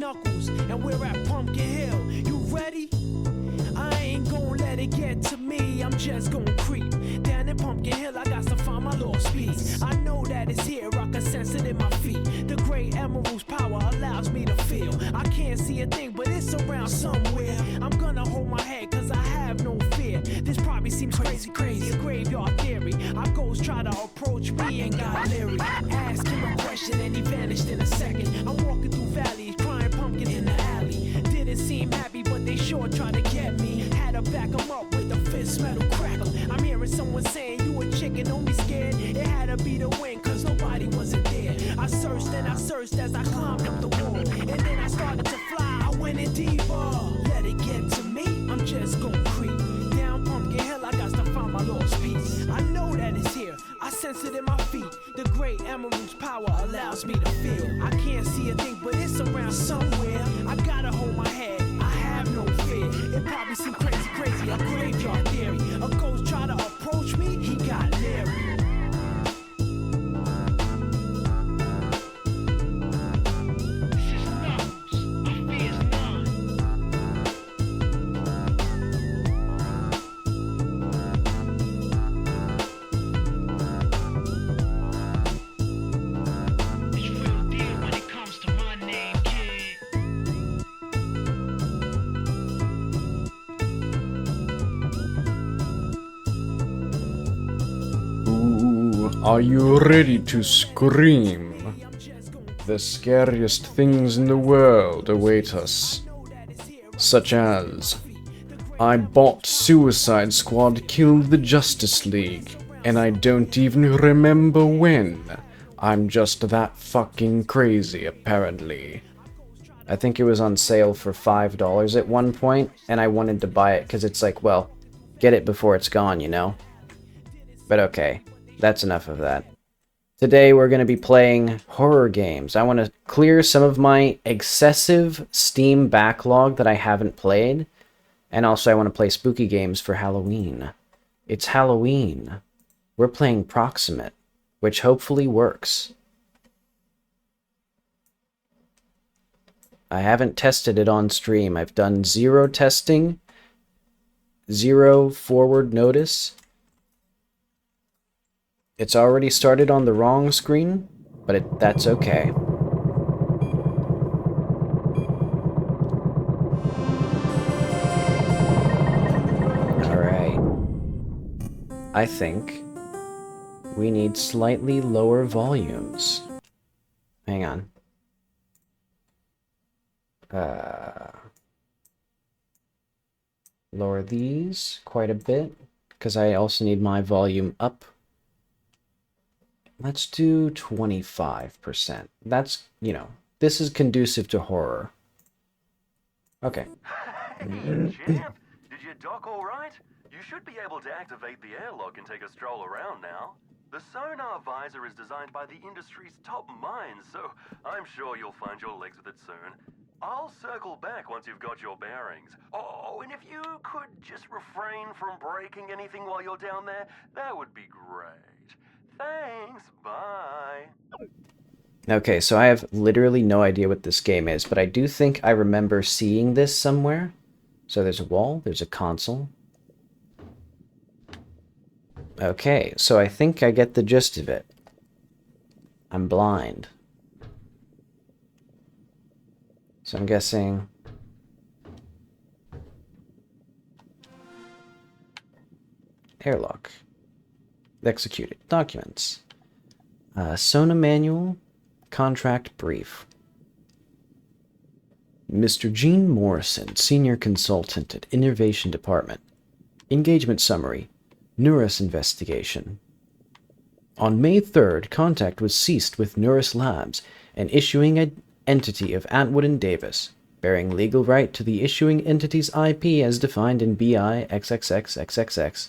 knuckles, and we're at Pumpkin Hill. You ready? I ain't gon' let it get to me. I'm just gon' creep down in Pumpkin Hill. I got to find my lost piece. I know that it's here. I can sense it in my feet. The great emerald's power allows me to feel. I can't see a thing, but it's around somewhere. I'm gonna hold my head, cause I have no fear. This probably seems crazy, a graveyard theory. Our ghosts try to approach me and got leery. Ask him a question and he vanished in a second. I'm walking through valleys, crying pumpkins in the alley. Didn't seem happy, but they sure tried to get me. Had to back him up with a fist metal crackle. I'm hearing someone saying, you a chicken, don't be scared. It had to be the wind, cause nobody wasn't there. I searched and I searched as I climbed up the wall. And then I started to fly, I went in deeper. Let it get to me, I'm just gon' creep down Pumpkin Hill. I got to find my lost piece. I know that it's here, I sense it in my feet. The great emerald's power allows me to feel. I can't see a thing, but it's around somewhere. I gotta hold my head, I have no fear. It probably seems crazy, a graveyard theory. A ghost try to approach me, he got leery. Are you ready to scream? The scariest things in the world await us. Such as, I bought Suicide Squad killed the Justice League, and I don't even remember when. I'm just that fucking crazy, apparently. I think it was on sale for $5 at one point, and I wanted to buy it because it's like, well, get it before it's gone, you know? But okay. That's enough of that. Today we're going to be playing horror games. I want to clear some of my excessive Steam backlog that I haven't played. And also I want to play spooky games for Halloween. It's Halloween. We're playing PROXIMATE, which hopefully works. I haven't tested it on stream. I've done 0 testing, 0 forward notice. It's already started on the wrong screen, but that's okay. Alright. I think we need slightly lower volumes. Hang on. Lower these quite a bit, because I also need my volume up. Let's do 25%. That's, you know, this is conducive to horror. Okay. Hey, champ! Did you dock all right? You should be able to activate the airlock and take a stroll around now. The sonar visor is designed by the industry's top minds, so I'm sure you'll find your legs with it soon. I'll circle back once you've got your bearings. Oh, and if you could just refrain from breaking anything while you're down there, that would be great. Thanks, bye. Okay, so I have literally no idea what this game is, but I do think I remember seeing this somewhere. So there's a wall, there's a console. Okay, so I think I get the gist of it. I'm blind. So I'm guessing... airlock. Executed. Documents. Sona manual. Contract brief. Mr. Gene Morrison, Senior Consultant at Innovation Department. Engagement summary. Neuris investigation. On May 3rd, contact was ceased with Neuris Labs, an issuing entity of Atwood and Davis, bearing legal right to the issuing entity's IP as defined in BI XXXXXX.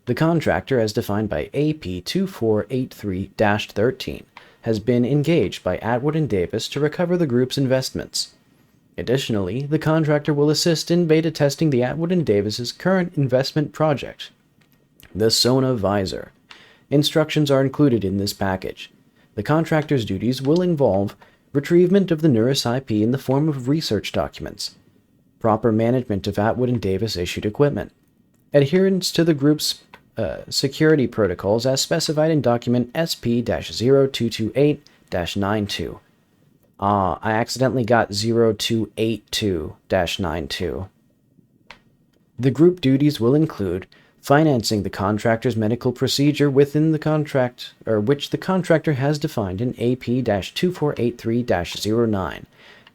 The contractor, as defined by AP 2483-13, has been engaged by Atwood and Davis to recover the group's investments. Additionally, the contractor will assist in beta testing the Atwood and Davis's current investment project, the Sona Visor. Instructions are included in this package. The contractor's duties will involve retrievement of the Neuris IP in the form of research documents, proper management of Atwood and Davis issued equipment, adherence to the group's security protocols as specified in document SP-0228-92. I accidentally got 0282-92. The group duties will include financing the contractor's medical procedure within the contract, or which the contractor has defined in AP-2483-09,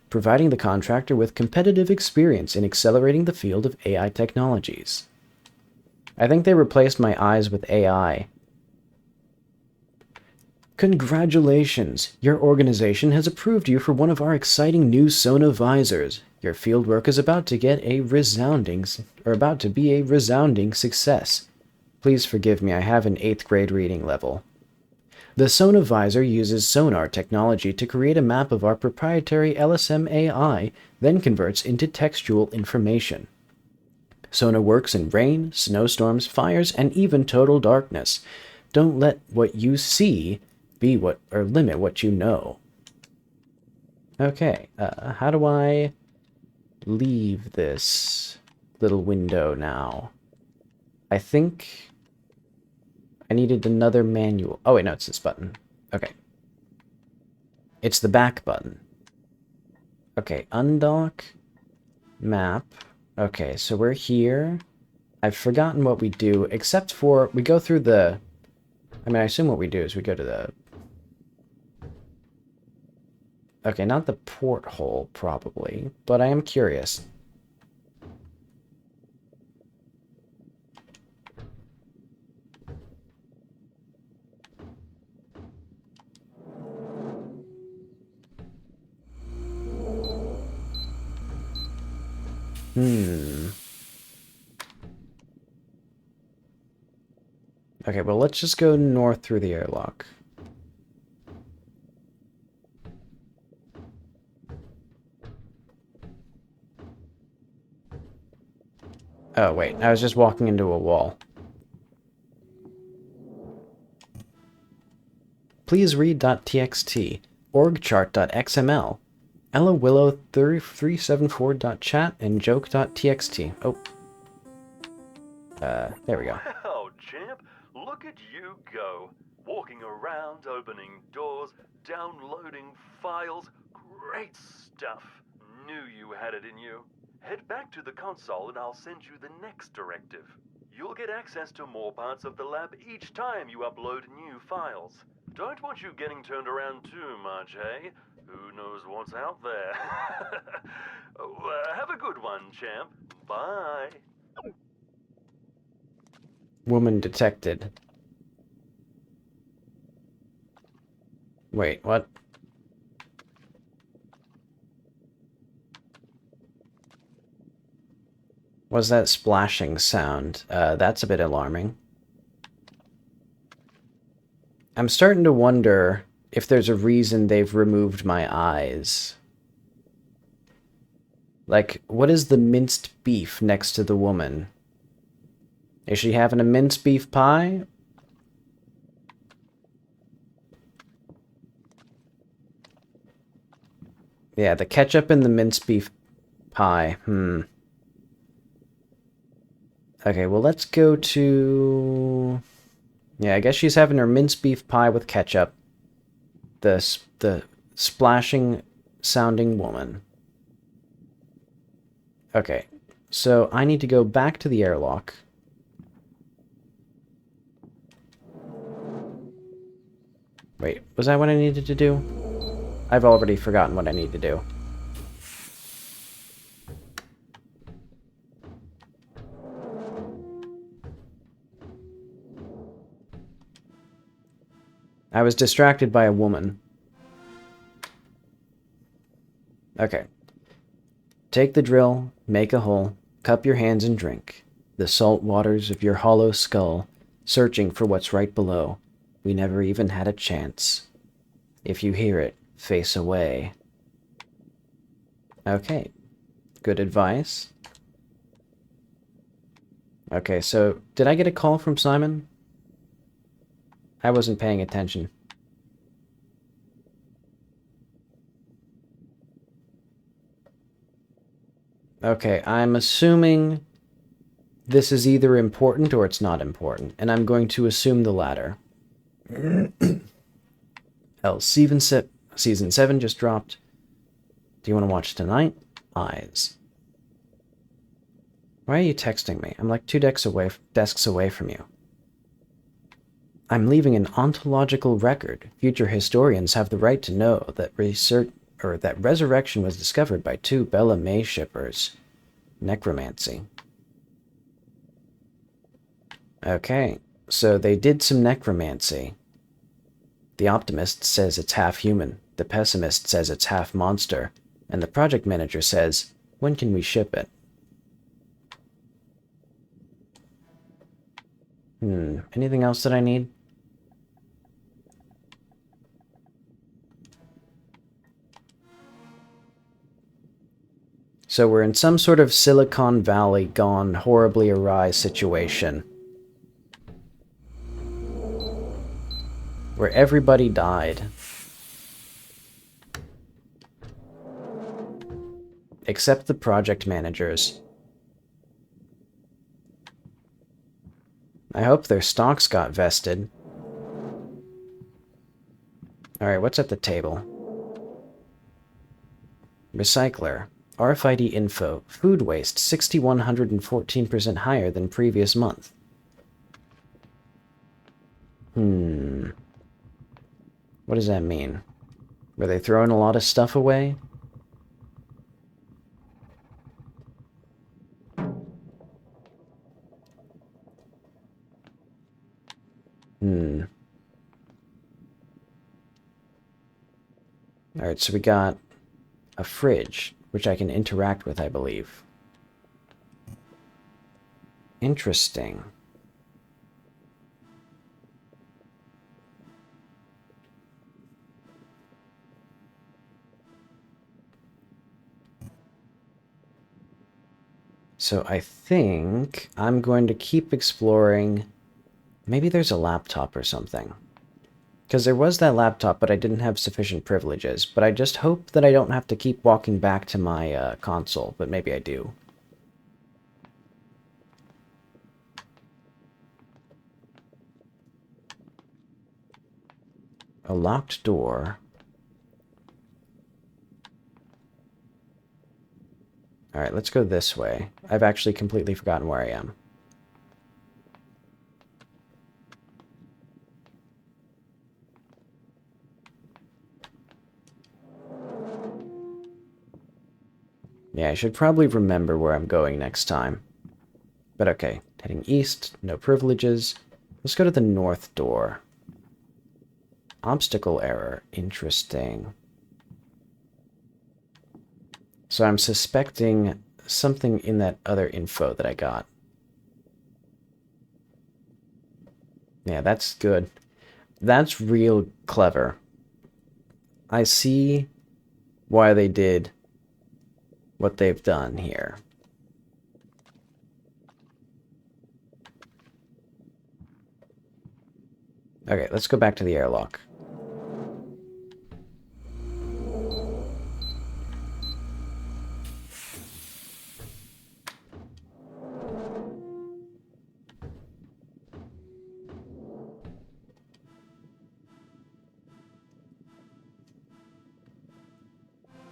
providing the contractor with competitive experience in accelerating the field of AI technologies. I think they replaced my eyes with AI. Congratulations! Your organization has approved you for one of our exciting new Sona visors. Your fieldwork is about to be a resounding success. Please forgive me, I have an 8th grade reading level. The Sona visor uses sonar technology to create a map of our proprietary LSM AI, then converts into textual information. Sona works in rain, snowstorms, fires, and even total darkness. Don't let what you see limit what you know. Okay, how do I leave this little window now? I think I needed another manual. Oh wait, no, it's this button. Okay. It's the back button. Okay, undock, map. Okay, so we're here. I've forgotten what we do, except for we go through the... I mean, I assume what we do is we go to the... Okay, not the porthole, probably, but I am curious. Okay, well, let's just go north through the airlock. Oh, wait, I was just walking into a wall. Please read .txt, orgchart.xml, ellawillow374.chat, and joke.txt. Oh. There we go. Wow, champ, look at you go. Walking around, opening doors, downloading files. Great stuff. Knew you had it in you. Head back to the console and I'll send you the next directive. You'll get access to more parts of the lab each time you upload new files. Don't want you getting turned around too much, eh? Who knows what's out there? Have a good one, champ. Bye. Woman detected. Wait, what? What's that splashing sound? That's a bit alarming. I'm starting to wonder if there's a reason they've removed my eyes. Like, what is the minced beef next to the woman? Is she having a minced beef pie? Yeah, the ketchup and the minced beef pie. Okay, well, let's go to... Yeah, I guess she's having her minced beef pie with ketchup. The splashing sounding woman. Okay, so I need to go back to the airlock. Wait, was that what I needed to do? I've already forgotten what I need to do. I was distracted by a woman. Okay. Take the drill, make a hole, cup your hands and drink. The salt waters of your hollow skull, searching for what's right below. We never even had a chance. If you hear it, face away. Okay. Good advice. Okay, so did I get a call from Simon? I wasn't paying attention. Okay, I'm assuming this is either important or it's not important, and I'm going to assume the latter. Hell, Season 7 just dropped. Do you want to watch tonight? Eyes. Why are you texting me? I'm like 2 desks away from you. I'm leaving an ontological record. Future historians have the right to know that resurrection was discovered by 2 Bella May shippers. Necromancy. Okay, so they did some necromancy. The optimist says it's half human, the pessimist says it's half monster, and the project manager says, when can we ship it? Anything else that I need? So we're in some sort of Silicon Valley gone horribly awry situation. Where everybody died. Except the project managers. I hope their stocks got vested. Alright, what's at the table? Recycler. RFID info. Food waste 6,114% higher than previous month. What does that mean? Were they throwing a lot of stuff away? Alright, so we got a fridge, which I can interact with, I believe. Interesting. So I think I'm going to keep exploring. Maybe there's a laptop or something. Because there was that laptop, but I didn't have sufficient privileges. But I just hope that I don't have to keep walking back to my console, but maybe I do. A locked door. Alright, let's go this way. I've actually completely forgotten where I am. Yeah, I should probably remember where I'm going next time. But okay, heading east, no privileges. Let's go to the north door. Obstacle error. Interesting. So I'm suspecting something in that other info that I got. Yeah, that's good. That's real clever. I see why they did what they've done here. Okay, let's go back to the airlock.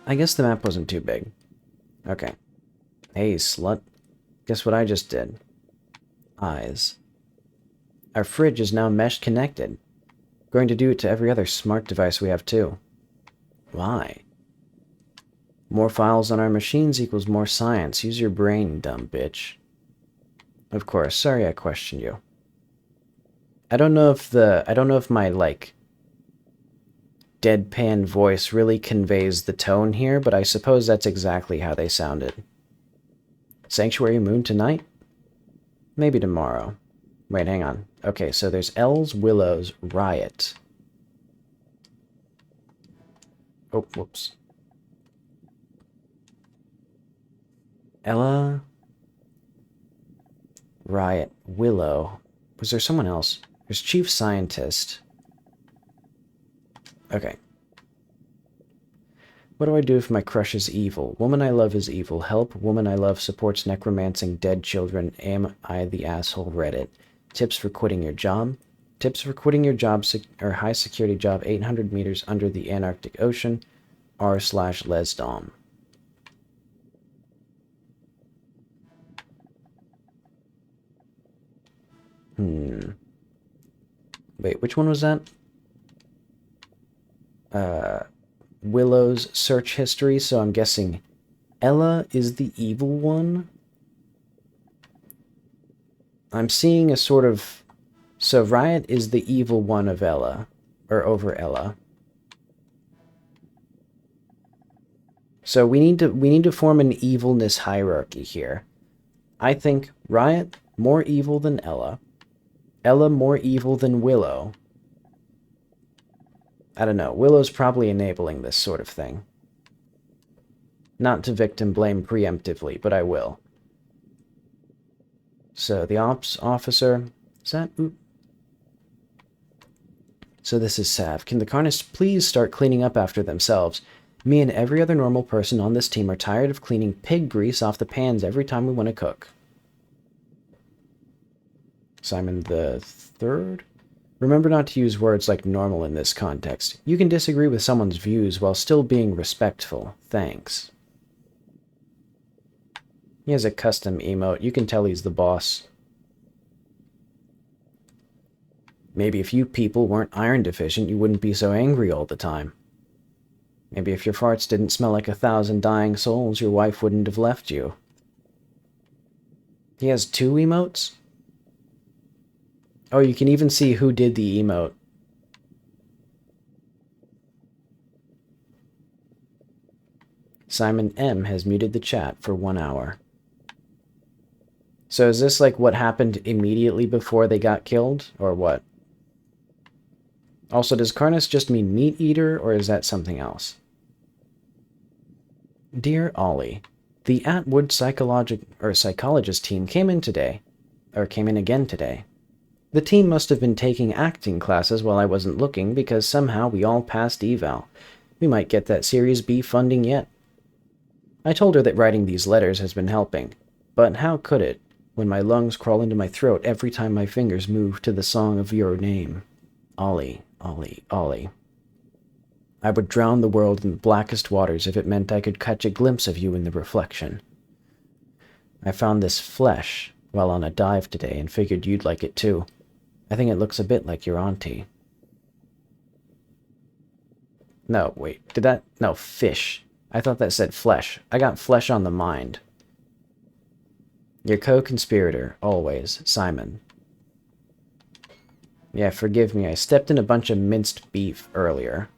I guess the map wasn't too big. Okay. Hey, slut. Guess what I just did? Eyes. Our fridge is now mesh connected. Going to do it to every other smart device we have too. Why? More files on our machines equals more science. Use your brain, dumb bitch. Of course, sorry I questioned you. I don't know if my, like, deadpan voice really conveys the tone here, but I suppose that's exactly how they sounded. Sanctuary Moon tonight? Maybe tomorrow. Wait, hang on. Okay, so there's L's, Willow's, Riot. Oh, whoops. Ella, Riot, Willow. Was there someone else? There's Chief Scientist. Okay. What do I do if my crush is evil? Woman I love is evil. Help. Woman I love supports necromancing dead children. Am I the asshole? Reddit. Tips for quitting your job. Tips for quitting your job or high security job 800 meters under the Antarctic Ocean. r/lesdom. Wait, which one was that? Willow's search history, so I'm guessing Ella is the evil one? I'm seeing a sort of... So Riot is the evil one of Ella, or over Ella. So we need to form an evilness hierarchy here. I think Riot more evil than Ella. Ella more evil than Willow. I don't know. Willow's probably enabling this sort of thing. Not to victim blame preemptively, but I will. So the ops officer... Is that... Oop. So this is Sav. Can the Carnists please start cleaning up after themselves? Me and every other normal person on this team are tired of cleaning pig grease off the pans every time we want to cook. Simon the Third? Remember not to use words like normal in this context. You can disagree with someone's views while still being respectful. Thanks. He has a custom emote. You can tell he's the boss. Maybe if you people weren't iron deficient, you wouldn't be so angry all the time. Maybe if your farts didn't smell like 1,000 dying souls, your wife wouldn't have left you. He has 2 emotes? Oh, you can even see who did the emote. Simon M. has muted the chat for 1 hour. So is this like what happened immediately before they got killed, or what? Also, does Carnus just mean meat eater, or is that something else? Dear Ollie, the Atwood psychologist team came in again today. The team must have been taking acting classes while I wasn't looking, because somehow we all passed eval. We might get that Series B funding yet. I told her that writing these letters has been helping, but how could it, when my lungs crawl into my throat every time my fingers move to the song of your name? Ollie, Ollie, Ollie. I would drown the world in the blackest waters if it meant I could catch a glimpse of you in the reflection. I found this flesh while on a dive today and figured you'd like it too. I think it looks a bit like your auntie. No, wait, did that... No, fish. I thought that said flesh. I got flesh on the mind. Your co-conspirator, always, Simon. Yeah, forgive me, I stepped in a bunch of minced beef earlier.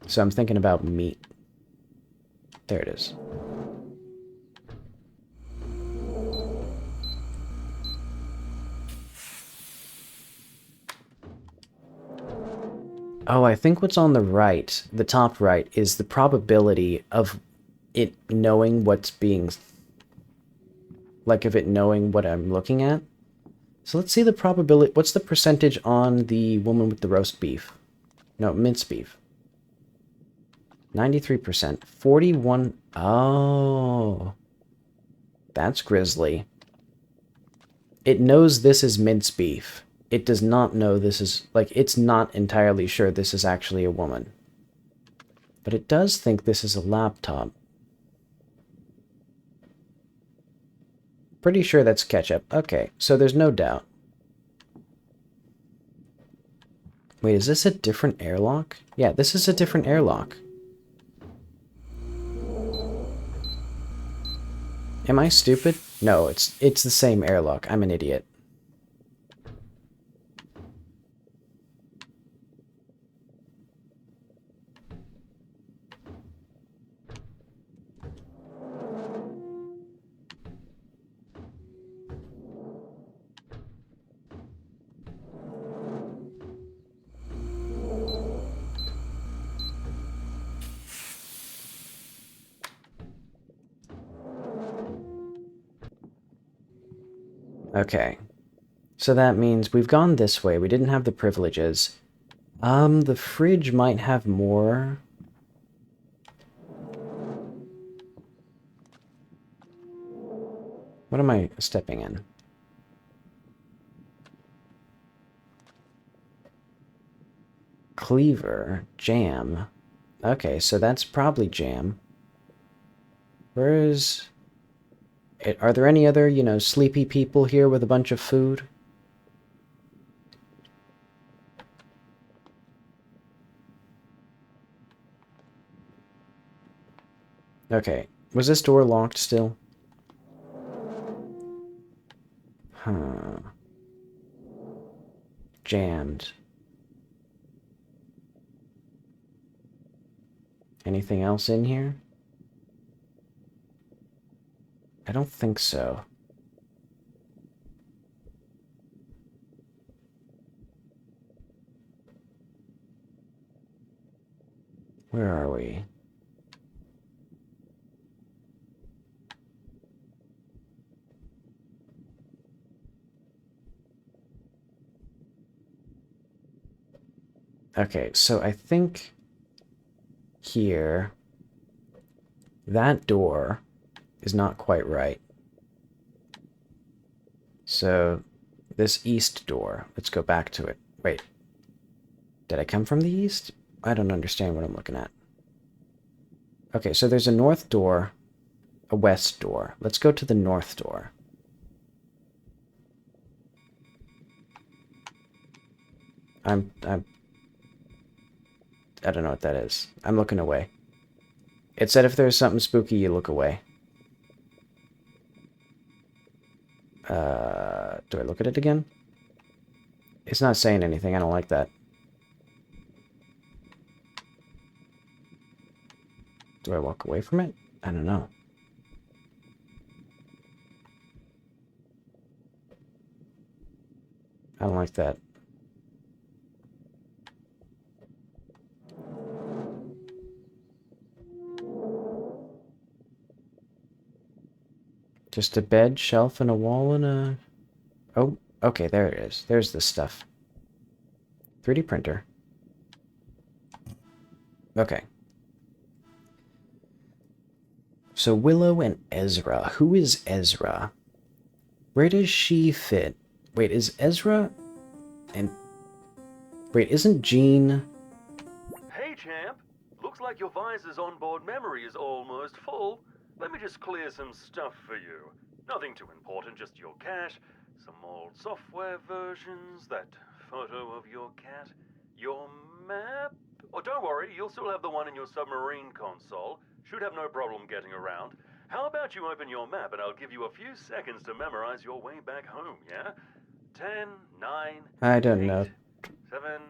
So I'm thinking about meat. There it is. Oh, I think what's on the right, the top right, is the probability of it knowing what's being... Like, of it knowing what I'm looking at. So let's see the probability... What's the percentage on the woman with the roast beef? No, minced beef. 93%. 41... Oh. That's grisly. It knows this is minced beef. It does not know this is... Like, it's not entirely sure this is actually a woman. But it does think this is a laptop. Pretty sure that's ketchup. Okay, so there's no doubt. Wait, is this a different airlock? Yeah, this is a different airlock. Am I stupid? No, it's the same airlock. I'm an idiot. Okay, so that means we've gone this way. We didn't have the privileges. The fridge might have more. What am I stepping in? Cleaver, jam. Okay, so that's probably jam. Where is... Are there any other, you know, sleepy people here with a bunch of food? Okay, was this door locked still? Huh. Jammed. Anything else in here? I don't think so. Where are we? Okay, so I think here, that door is not quite right. So, this east door, let's go back to it. Wait, did I come from the east? I don't understand what I'm looking at. Okay, so there's a north door, a west door. Let's go to the north door. I don't know what that is. I'm looking away. It said if there's something spooky, you look away. Do I look at it again? It's not saying anything. I don't like that. Do I walk away from it? I don't know. I don't like that. Just a bed, shelf, and a wall, and a... Oh, okay, there it is. There's this stuff. 3D printer. Okay. So Willow and Ezra. Who is Ezra? Where does she fit? Wait, is Ezra... and... Wait, isn't Jean... Hey, champ. Looks like your visor's onboard memory is almost full. Let me just clear some stuff for you. Nothing too important, just your cache, some old software versions, that photo of your cat, your map. Oh, don't worry, you'll still have the one in your submarine console. Should have no problem getting around. How about you open your map and I'll give you a few seconds to memorize your way back home, yeah? 10, 9, I don't 8, know. 7,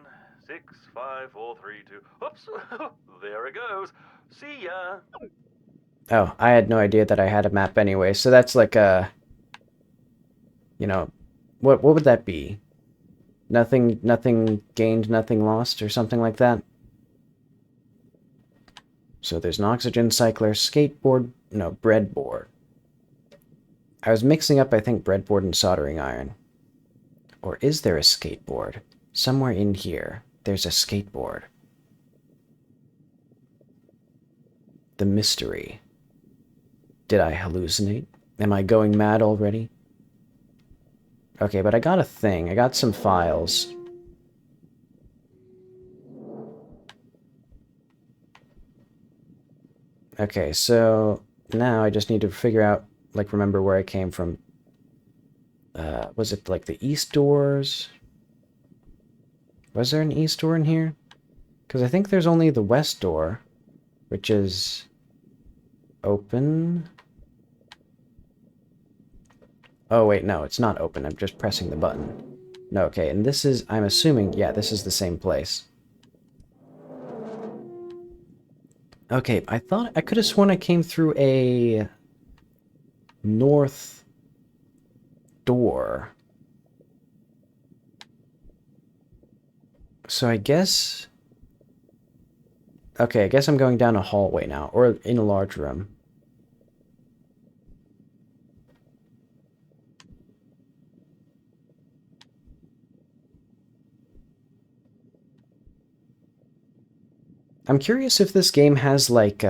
6, 5, 4, 3, 2. Oops, there it goes. See ya. Oh, I had no idea that I had a map anyway, so that's like a... You know, what would that be? Nothing gained, nothing lost, or something like that? So there's an oxygen cycler, skateboard... No, breadboard. I was mixing up, I think, breadboard and soldering iron. Or is there a skateboard? Somewhere in here, there's a skateboard. The mystery. Did I hallucinate? Am I going mad already? Okay, but I got a thing. I got some files. Okay, so now I just need to figure out, like, remember where I came from. Was it, like, the east doors? Was there an east door in here? Because I think there's only the west door, which is open. Oh, wait, no, it's not open. I'm just pressing the button. No, okay, and this is, I'm assuming, yeah, this is the same place. Okay, I could have sworn I came through a north door. So I guess... Okay, I guess I'm going down a hallway now, or in a large room. I'm curious if this game has, like,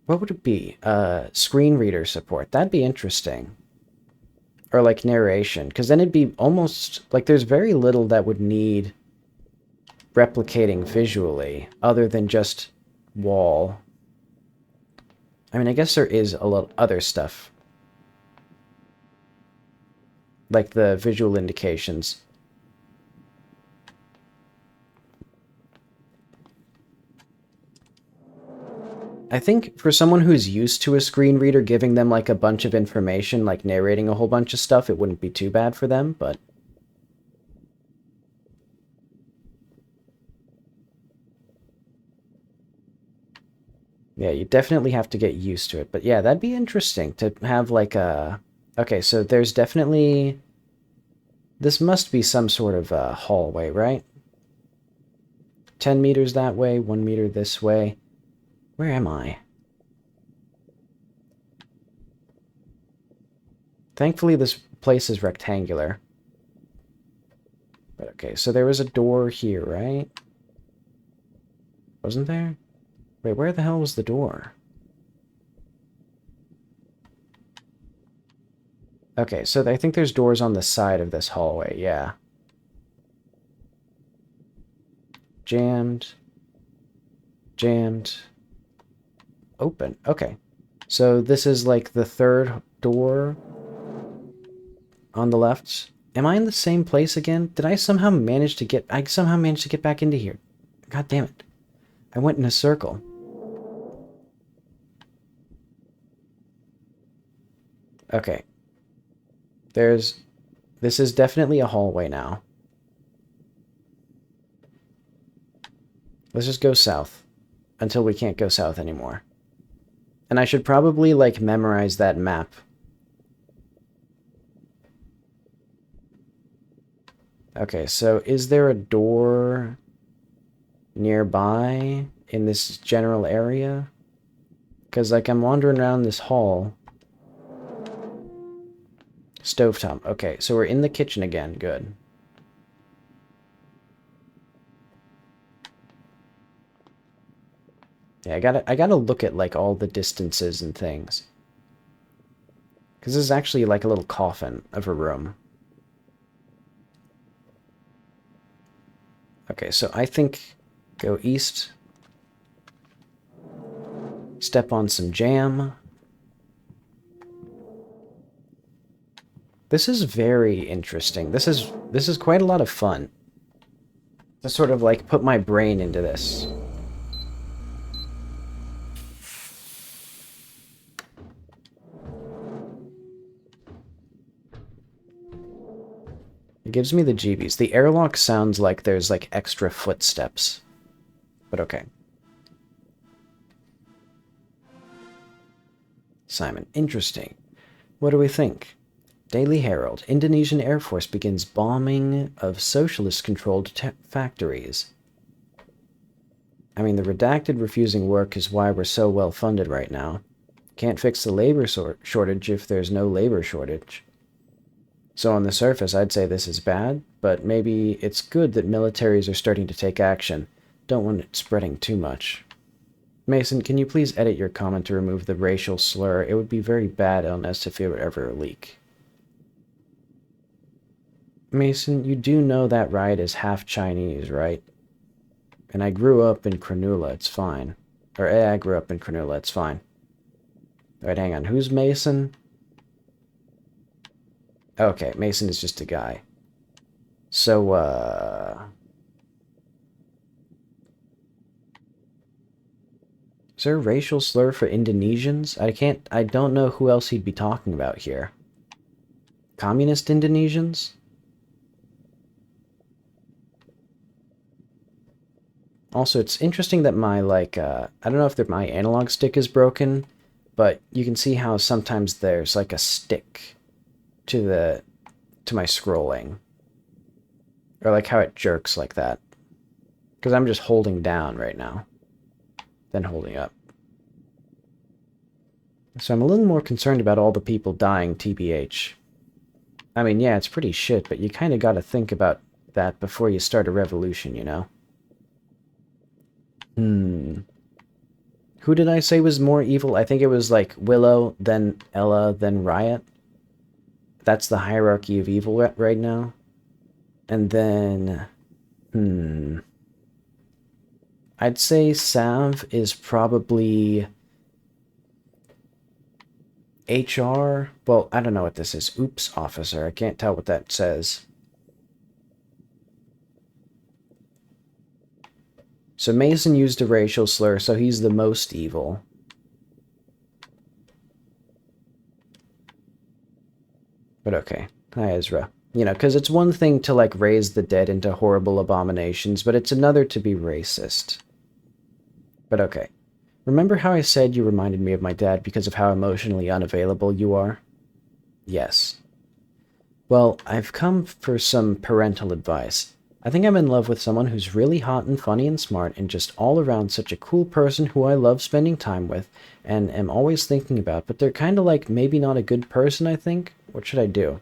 what would it be? Screen reader support. That'd be interesting. Or, like, narration. Because then it'd be almost... Like, there's very little that would need replicating visually, other than just wall. I mean, I guess there is a little other stuff. Like the visual indications. I think for someone who's used to a screen reader giving them like a bunch of information, like narrating a whole bunch of stuff, it wouldn't be too bad for them, but... Yeah, you definitely have to get used to it. But yeah, that'd be interesting to have like a... Okay, so there's definitely... This must be some sort of a hallway, right? 10 meters that way, 1 meter this way. Where am I? Thankfully, this place is rectangular. But okay, so there was a door here, right? Wasn't there? Wait, where the hell was the door? Okay, so I think there's doors on the side of this hallway, yeah. Jammed. Jammed. Open. Okay. So this is like the third door on the left. Am I in the same place again? Did I somehow manage to get... I somehow managed to get back into here. God damn it. I went in a circle. Okay. There's... This is definitely a hallway now. Let's just go south. Until we can't go south anymore. And I should probably, like, memorize that map. Okay, so is there a door nearby in this general area? Because, like, I'm wandering around this hall. Stovetop. Okay, so we're in the kitchen again. Good. Yeah, I gotta look at, like, all the distances and things. Because this is actually, like, a little coffin of a room. Okay, so I think go east. Step on some jam. This is very interesting. This is quite a lot of fun. To sort of, like, put my brain into this. It gives me the jeebies. The airlock sounds like there's, like, extra footsteps. But okay. Simon, interesting. What do we think? Daily Herald. Indonesian Air Force begins bombing of socialist-controlled factories. I mean, the redacted refusing work is why we're so well funded right now. Can't fix the labor shortage if there's no labor shortage. So on the surface, I'd say this is bad, but maybe it's good that militaries are starting to take action. Don't want it spreading too much. Mason, can you please edit your comment to remove the racial slur? It would be very bad unless if it were ever a leak. Mason, you do know that riot is half Chinese, right? And I grew up in Cronulla, it's fine. Or, I grew up in Cronulla, it's fine. Alright, hang on. Who's Mason? Okay, Mason is just a guy. So, is there a racial slur for Indonesians? I don't know who else he'd be talking about here. Communist Indonesians? Also, it's interesting that my, like, I don't know if my analog stick is broken, but you can see how sometimes there's, like, a stick to my scrolling. Or, like, how it jerks like that. Because I'm just holding down right now. Then holding up. So I'm a little more concerned about all the people dying, TBH. I mean, yeah, it's pretty shit, but you kind of got to think about that before you start a revolution, you know? Who did I say was more evil? I think it was like Willow, then Ella, then Riot. That's the hierarchy of evil right now. And then... I'd say Sav is probably... HR? Well, I don't know what this is. Oops, officer. I can't tell what that says. So Mason used a racial slur, so he's the most evil. But okay. Hi, Ezra. You know, because it's one thing to, like, raise the dead into horrible abominations, but it's another to be racist. But okay. Remember how I said you reminded me of my dad because of how emotionally unavailable you are? Yes. Well, I've come for some parental advice. I think I'm in love with someone who's really hot and funny and smart and just all around such a cool person who I love spending time with and am always thinking about, but they're kind of like maybe not a good person, I think. What should I do?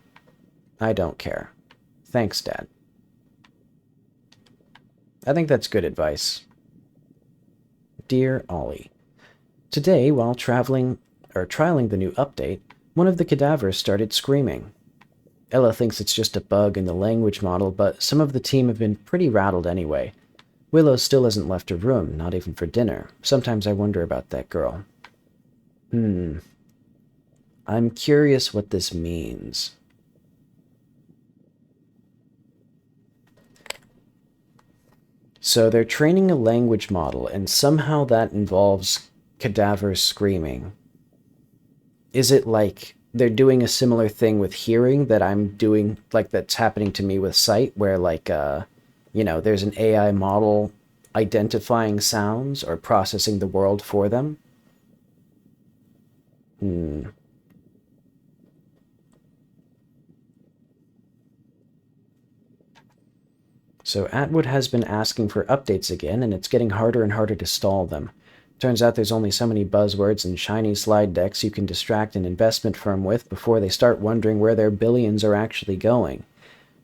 I don't care. Thanks, Dad. I think that's good advice. Dear Ollie, today, while trialing the new update, one of the cadavers started screaming. Ella thinks it's just a bug in the language model, but some of the team have been pretty rattled anyway. Willow still hasn't left her room, not even for dinner. Sometimes I wonder about that girl. I'm curious what this means. So they're training a language model, and somehow that involves cadavers screaming. Is it like they're doing a similar thing with hearing that I'm doing, like that's happening to me with sight, where like, you know, there's an AI model identifying sounds or processing the world for them? So Atwood has been asking for updates again, and it's getting harder and harder to stall them. Turns out there's only so many buzzwords and shiny slide decks you can distract an investment firm with before they start wondering where their billions are actually going.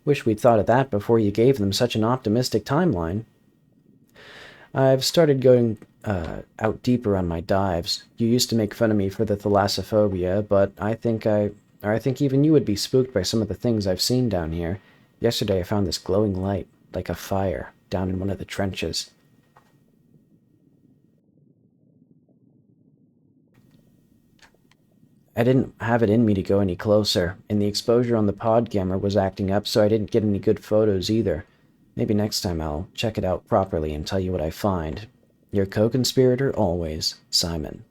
Wish we'd thought of that before you gave them such an optimistic timeline. I've started going out deeper on my dives. You used to make fun of me for the thalassophobia, but I think even you would be spooked by some of the things I've seen down here. Yesterday I found this glowing light, like a fire, down in one of the trenches. I didn't have it in me to go any closer, and the exposure on the pod camera was acting up, so I didn't get any good photos either. Maybe next time I'll check it out properly and tell you what I find. Your co-conspirator always, Simon.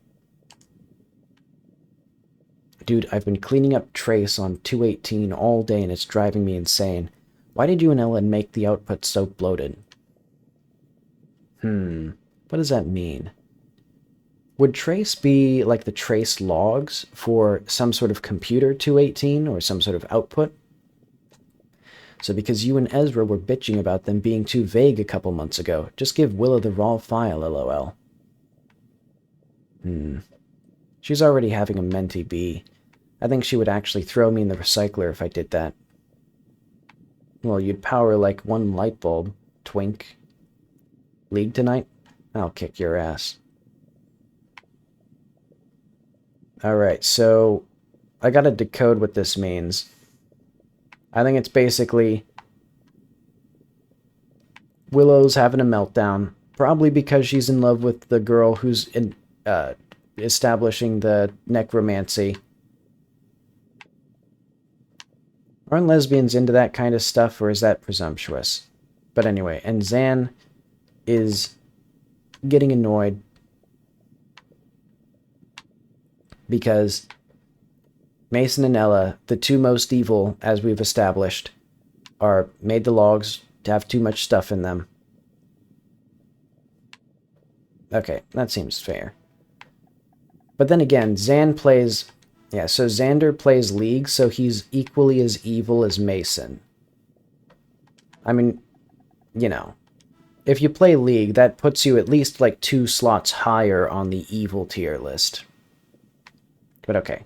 Dude, I've been cleaning up trace on 218 all day and it's driving me insane. Why did you and Ellen make the output so bloated? What does that mean? Would trace be like the trace logs for some sort of computer 218 or some sort of output? So because you and Ezra were bitching about them being too vague a couple months ago, just give Willow the raw file, lol. She's already having a mentee bee. I think she would actually throw me in the recycler if I did that. Well, you'd power like one light bulb, twink. League tonight? I'll kick your ass. Alright, so I gotta decode what this means. I think it's basically Willow's having a meltdown, probably because she's in love with the girl who's establishing the necromancy. Aren't lesbians into that kind of stuff, or is that presumptuous? But anyway, and Zan is getting annoyed because Mason and Ella, the two most evil, as we've established, made the logs to have too much stuff in them. Okay, that seems fair. But then again, Zan plays... Yeah, so Xander plays League, so he's equally as evil as Mason. I mean, you know, if you play League, that puts you at least like 2 slots higher on the evil tier list. But okay.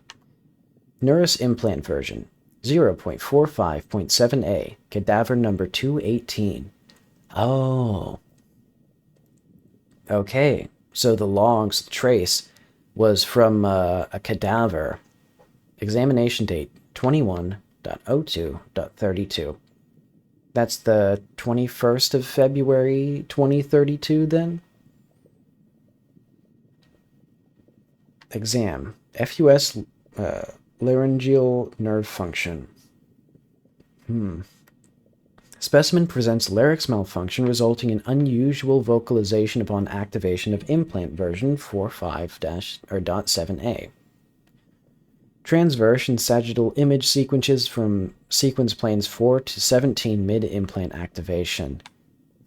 Neuris implant version. 0.45.7a, cadaver number 218. Oh. Okay, so the logs, the trace, was from a cadaver. Examination date 21.02.32. That's the 21st of February 2032 then? Exam. FUS laryngeal nerve function. Specimen presents larynx malfunction resulting in unusual vocalization upon activation of implant version 45-7A. Transverse and sagittal image sequences from sequence planes 4 to 17 mid-implant activation.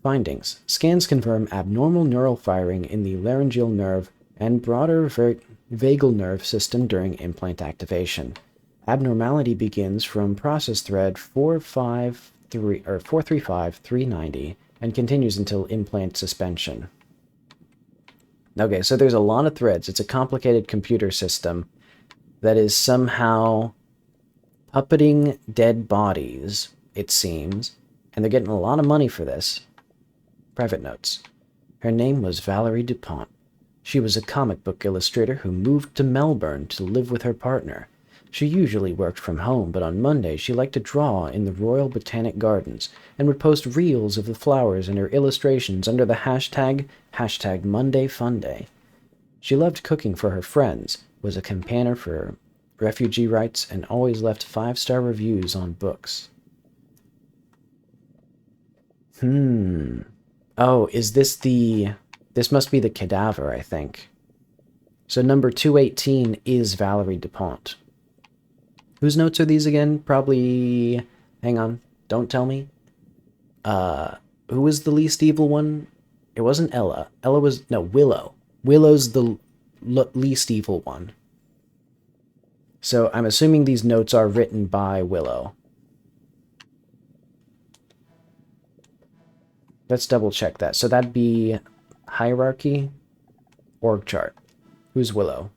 Findings. Scans confirm abnormal neural firing in the laryngeal nerve and broader vagal nerve system during implant activation. Abnormality begins from process thread 435-390 and continues until implant suspension. Okay, so there's a lot of threads. It's a complicated computer system that is somehow puppeting dead bodies, it seems, and they're getting a lot of money for this. Private notes. Her name was Valerie DuPont. She was a comic book illustrator who moved to Melbourne to live with her partner. She usually worked from home, but on Monday she liked to draw in the Royal Botanic Gardens and would post reels of the flowers in her illustrations under the hashtag #MondayFunday. She loved cooking for her friends, was a campaigner for refugee rights, and always left 5-star reviews on books. Oh, is this the... This must be the cadaver, I think. So number 218 is Valerie DuPont. Whose notes are these again? Probably... Hang on. Don't tell me. Who was the least evil one? It wasn't Ella. Ella was... No, Willow. Willow's the least evil one. So I'm assuming these notes are written by Willow. Let's double check that. So that'd be hierarchy, org chart. Who's Willow?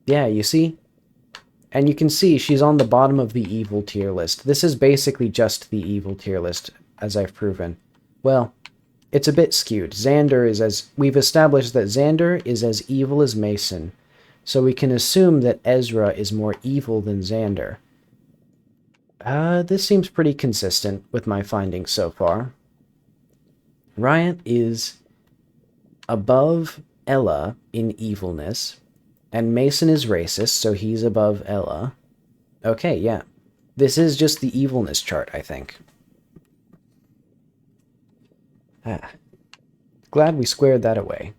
Yeah, you see? And you can see she's on the bottom of the evil tier list. This is basically just the evil tier list, as I've proven. Well, it's a bit skewed. Xander is as... We've established that Xander is as evil as Mason. So we can assume that Ezra is more evil than Xander. This seems pretty consistent with my findings so far. Riot is above Ella in evilness, and Mason is racist, so he's above Ella. Okay, yeah. This is just the evilness chart, I think. Glad we squared that away.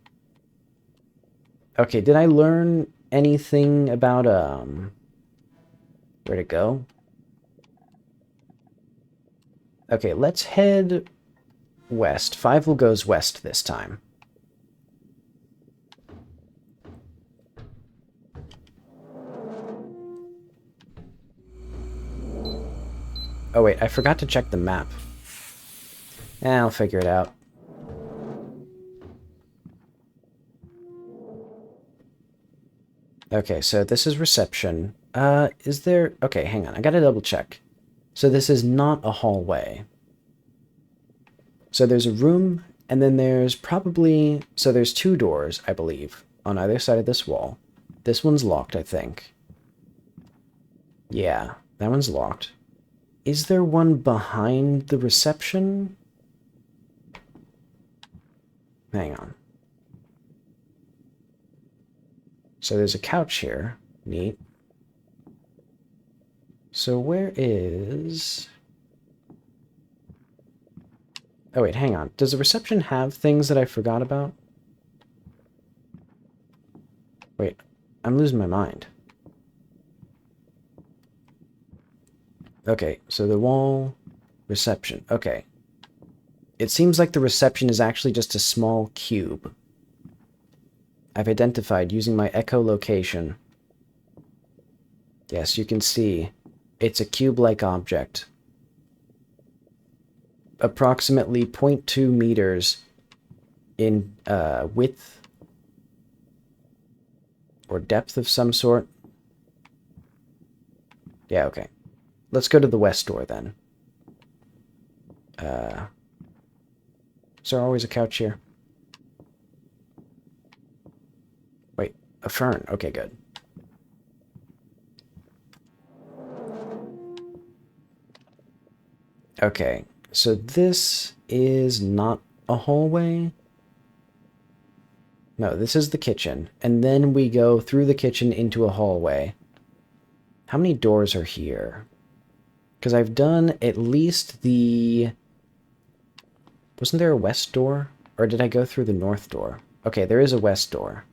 Okay, did I learn anything about, where'd it go? Okay, let's head west. Fievel goes west this time. Oh wait, I forgot to check the map. I'll figure it out. Okay, so this is reception. Is there... Okay, hang on. I gotta double check. So this is not a hallway. So there's a room, and then there's probably... So there's 2 doors, I believe, on either side of this wall. This one's locked, I think. Yeah, that one's locked. Is there one behind the reception? Hang on. So there's a couch here. Neat. So where is... Oh wait, hang on. Does the reception have things that I forgot about? Wait, I'm losing my mind. Okay, so the wall... Reception. Okay. It seems like the reception is actually just a small cube. I've identified using my echolocation. Yes, you can see it's a cube-like object. Approximately 0.2 meters in width or depth of some sort. Yeah, okay. Let's go to the west door, then. Is there always a couch here? Wait, a fern. Okay, good. Okay, so this is not a hallway. No, this is the kitchen. And then we go through the kitchen into a hallway. How many doors are here? Because I've done at least the... Wasn't there a west door? Or did I go through the north door? Okay, there is a west door.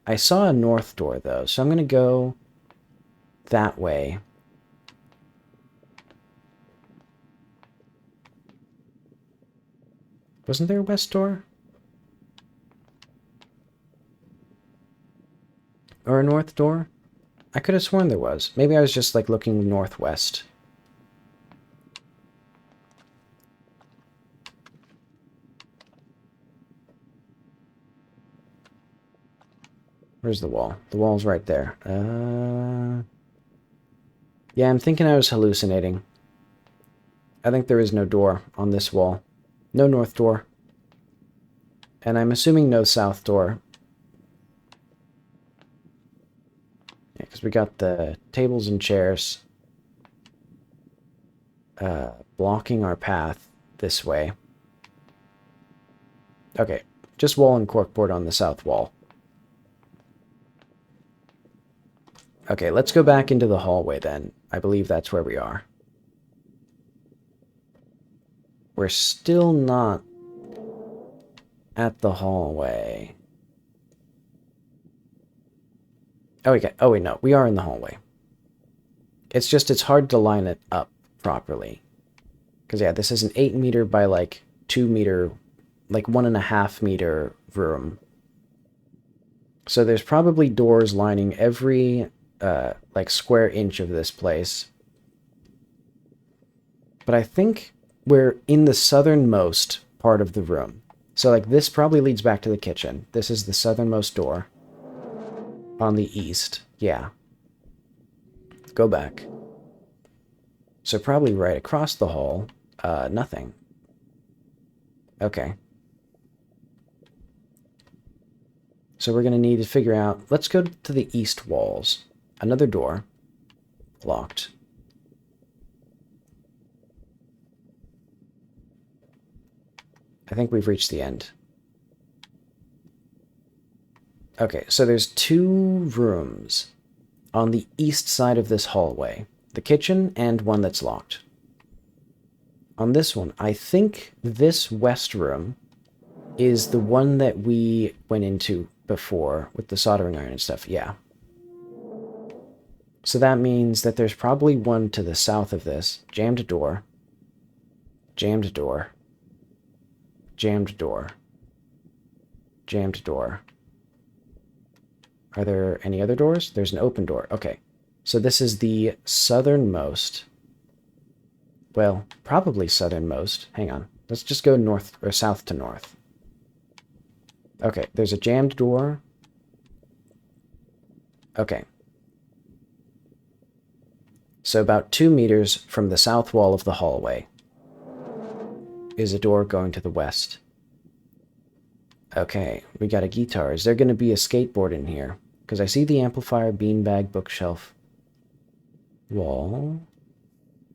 I saw a north door, though, so I'm going to go that way. Wasn't there a west door? Or a north door? I could have sworn there was. Maybe I was just, like, looking northwest. Where's the wall? The wall's right there. Yeah, I'm thinking I was hallucinating. I think there is no door on this wall. No north door. And I'm assuming no south door. Yeah, because we got the tables and chairs blocking our path this way. Okay, just wall and corkboard on the south wall. Okay, let's go back into the hallway then. I believe that's where we are. We're still not at the hallway. Oh, wait, no. We are in the hallway. It's just, it's hard to line it up properly. Because, yeah, this is an 8 meter by, like, 2 meter, like, 1.5 meter room. So there's probably doors lining every, like, square inch of this place. But I think we're in the southernmost part of the room. So, like, this probably leads back to the kitchen. This is the southernmost door. On the east. Yeah. Go back. So probably right across the hall. Nothing. Okay. So we're going to need to figure out... Let's go to the east walls. Another door. Locked. I think we've reached the end. Okay, so there's 2 rooms on the east side of this hallway. The kitchen and one that's locked. On this one, I think this west room is the one that we went into before with the soldering iron and stuff. Yeah. So that means that there's probably one to the south of this. Jammed door. Jammed door. Jammed door. Jammed door. Are there any other doors? There's an open door. Okay. So this is the southernmost. Well, probably southernmost. Hang on. Let's just go north or south to north. Okay, there's a jammed door. Okay. So about 2 meters from the south wall of the hallway is a door going to the west. Okay, we got a guitar. Is there going to be a skateboard in here? Because I see the amplifier, beanbag, bookshelf, wall,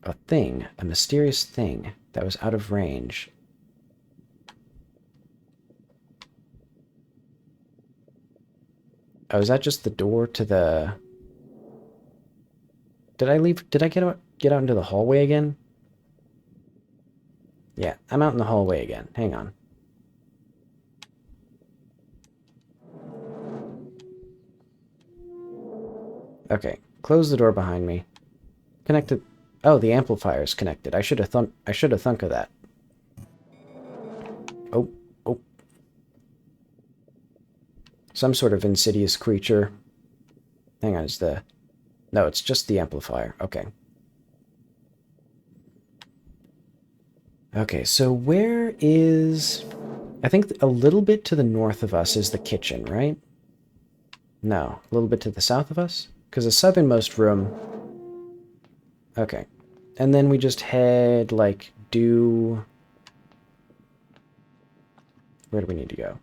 a thing, a mysterious thing that was out of range. Oh, is that just the door to the... Did I get out into the hallway again? Yeah, I'm out in the hallway again. Hang on. Okay, close the door behind me. Connected. Oh, the amplifier's connected. I should have thunk of that. Oh. Some sort of insidious creature. Hang on, no, it's just the amplifier. Okay. Okay, so where is... I think a little bit to the north of us is the kitchen, right? No, a little bit to the south of us? Because the southernmost room Okay. And then we just head, like, due... Where do we need to go?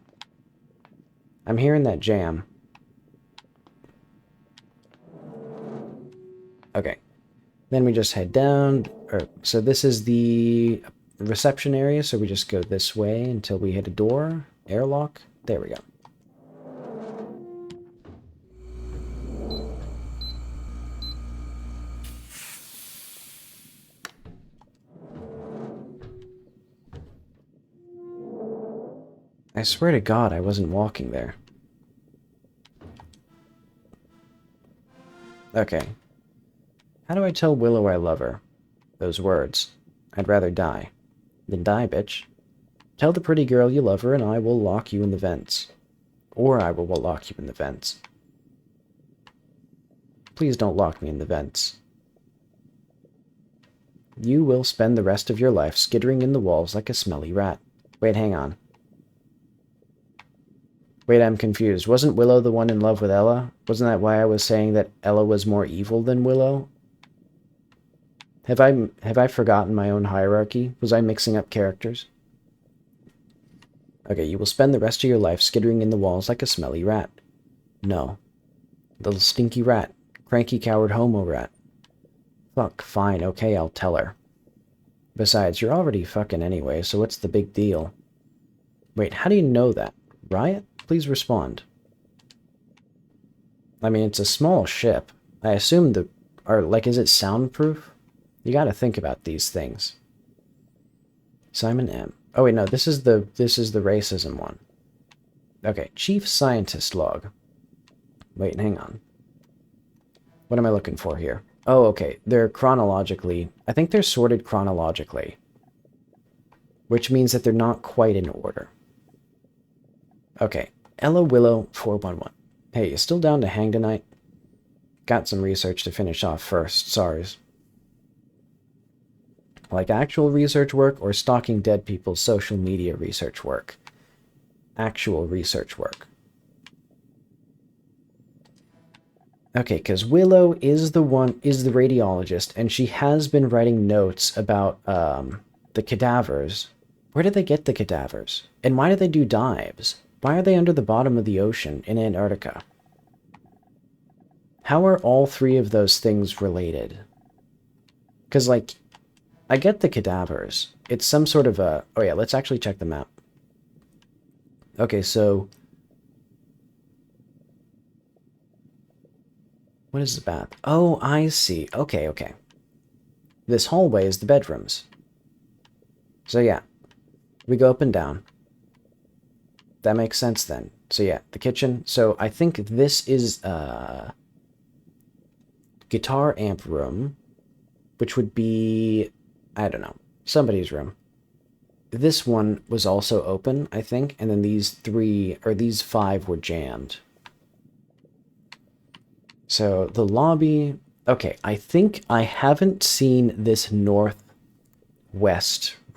I'm hearing that jam. Okay. Then we just head down. So this is the reception area, so we just go this way until we hit a door. Airlock. There we go. I swear to God, I wasn't walking there. Okay. How do I tell Willow I love her? Those words. I'd rather die. Then die, bitch. Tell the pretty girl you love her and I will lock you in the vents. Or I will lock you in the vents. Please don't lock me in the vents. You will spend the rest of your life skittering in the walls like a smelly rat. Wait, hang on. Wait, I'm confused. Wasn't Willow the one in love with Ella? Wasn't that why I was saying that Ella was more evil than Willow? Have I forgotten my own hierarchy? Was I mixing up characters? Okay, you will spend the rest of your life skittering in the walls like a smelly rat. No. Little stinky rat. Cranky coward homo rat. Fuck, fine, okay, I'll tell her. Besides, you're already fucking anyway, so what's the big deal? Wait, how do you know that? Riot? Please respond. I mean, it's a small ship. I assume is it soundproof? You gotta think about these things. Simon M. Oh wait, no, this is the racism one. Okay, Chief Scientist log. Wait, hang on. What am I looking for here? Oh, okay, they're chronologically... I think they're sorted chronologically. Which means that they're not quite in order. Okay, Ella Willow 411. Hey, you still down to hang tonight? Got some research to finish off first, sorry. Like actual research work or stalking dead people's social media research work? Actual research work. Okay, because Willow is the radiologist, and she has been writing notes about the cadavers. Where did they get the cadavers? And why do they do dives? Why are they under the bottom of the ocean in Antarctica? How are all three of those things related? Because, like, I get the cadavers. It's some sort of a... Oh yeah, let's actually check the map. Okay, so... What is the bath? Oh, I see. Okay, okay. This hallway is the bedrooms. So yeah, we go up and down. That makes sense then. So yeah, the kitchen. So I think this is guitar amp room, which would be, I don't know, somebody's room. This one was also open, I think, and then these five were jammed. So the lobby, okay, I think I haven't seen this northwest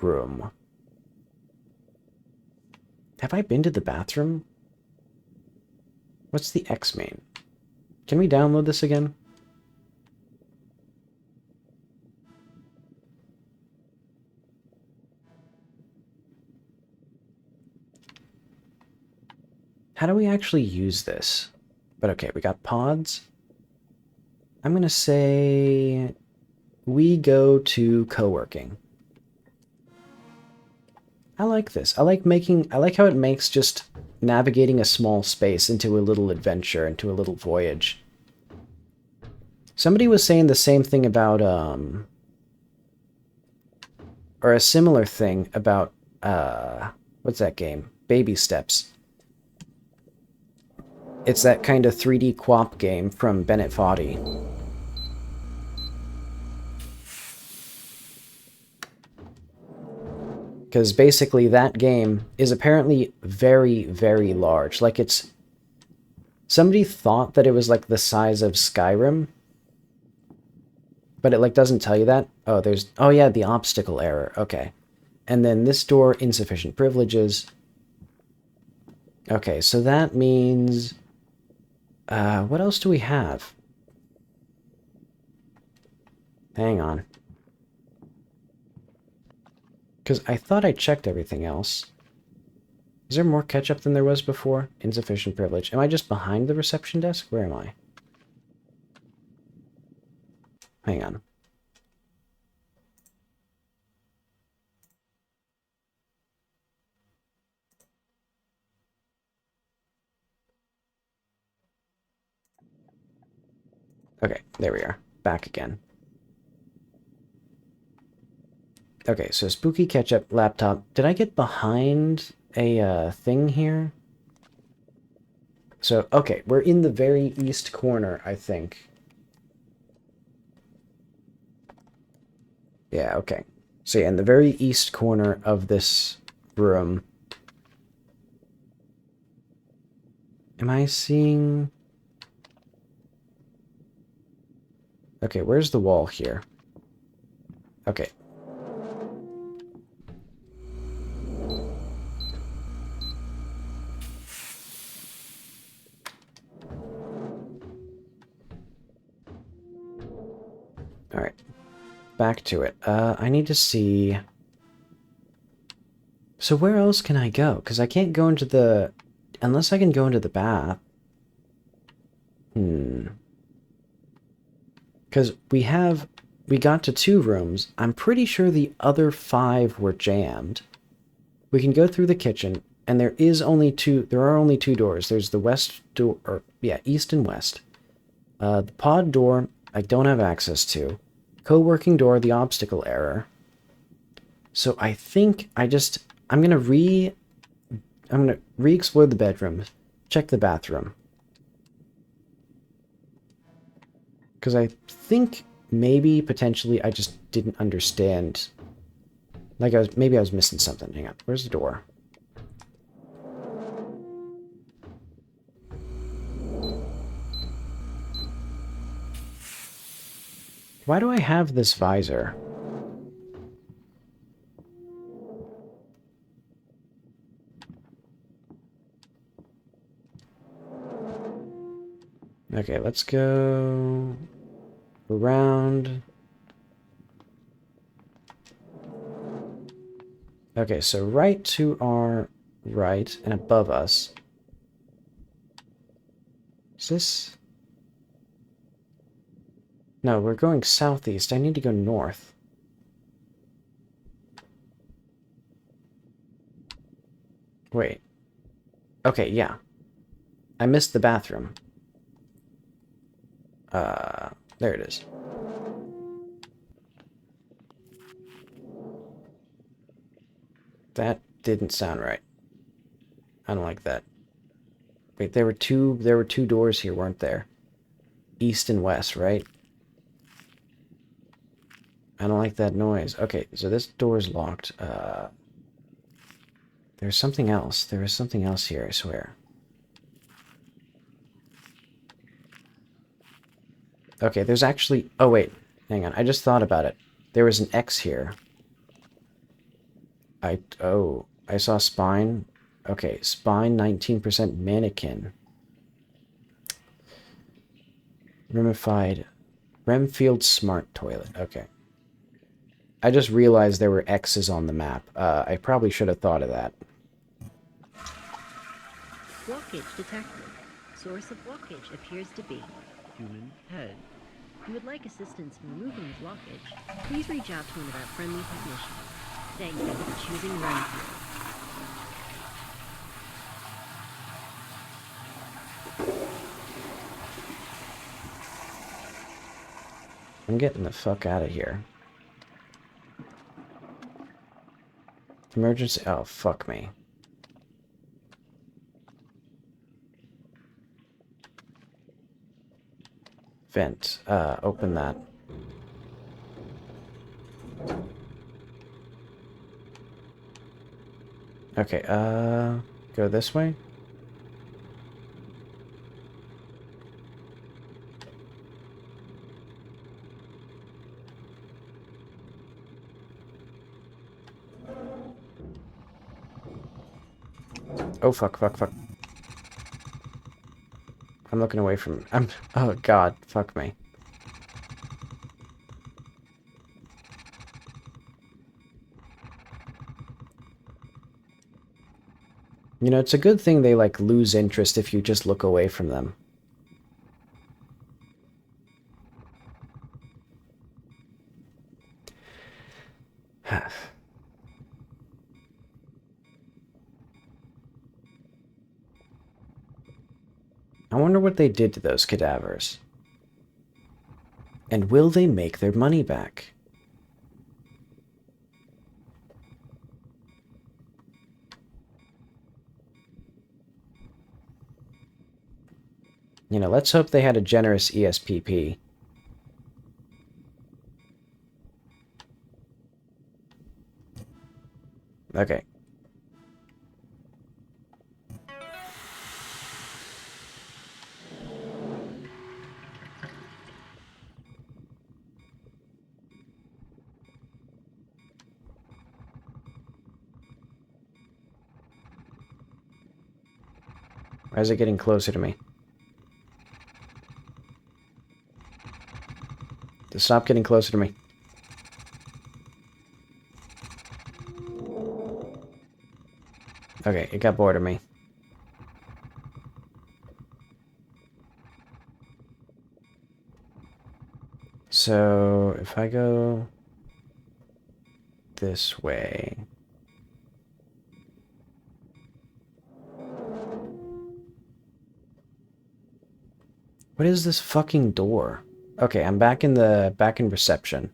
room. Have I been to the bathroom? What's the X main? Can we download this again? How do we actually use this? But okay, we got pods. I'm gonna say we go to co-working. I like this. I like how it makes just navigating a small space into a little adventure, into a little voyage. Somebody was saying the same thing about, or a similar thing about, what's that game? Baby Steps. It's that kind of 3D co-op game from Bennett Foddy. Because basically that game is apparently very, very large. Like it's... Somebody thought that it was like the size of Skyrim. But it like doesn't tell you that. Oh, there's... Oh yeah, the obstacle error. Okay. And then this door, insufficient privileges. Okay, so that means... what else do we have? Hang on. Because I thought I checked everything else. Is there more ketchup than there was before? Insufficient privilege. Am I just behind the reception desk? Where am I? Hang on. Okay, there we are. Back again. Okay, so spooky ketchup laptop. Did I get behind a thing here? So, okay, we're in the very east corner, I think. Yeah, okay. So yeah, in the very east corner of this room. Am I seeing... Okay, where's the wall here? Okay. Alright. Back to it. I need to see... So where else can I go? Because I can't go into the... Unless I can go into the bath. Because we got to 2 rooms. I'm pretty sure the other 5 were jammed. We can go through the kitchen, and there are only 2 doors. There's the west door, or, yeah, east and west. The pod door, I don't have access to. Co-working door, the obstacle error. So I think I'm gonna re-explore the bedroom, check the bathroom. Because I think maybe, potentially, I just didn't understand. Like, maybe I was missing something. Hang on, where's the door? Why do I have this visor? Okay, let's go around. Okay, so right to our right and above us. Is this... No, we're going southeast. I need to go north. Wait. Okay, yeah. I missed the bathroom. There it is. That didn't sound right. I don't like that. Wait, there were two doors here, weren't there? East and west, right? I don't like that noise. Okay, so this door's locked. There's something else. There is something else here, I swear. Okay, there's actually... Oh, wait. Hang on. I just thought about it. There was an X here. Oh, I saw spine. Okay, spine 19% mannequin. Ramified. Remfield smart toilet. Okay. I just realized there were X's on the map. I probably should have thought of that. Blockage detected. Source of blockage appears to be human head. If you would like assistance in removing the blockage, please reach out to one of our friendly technicians. Thank you for choosing Renfield. I'm getting the fuck out of here. Emergency... Oh, fuck me. Vent. Open that. Okay, go this way? Oh, fuck, fuck, fuck. I'm looking away from... oh, God. Fuck me. You know, it's a good thing they, like, lose interest if you just look away from them. I wonder what they did to those cadavers. And will they make their money back? You know, let's hope they had a generous ESPP. Okay. Why is it getting closer to me? Stop getting closer to me. Okay, it got bored of me. So, if I go this way... What is this fucking door? Okay, I'm back in reception.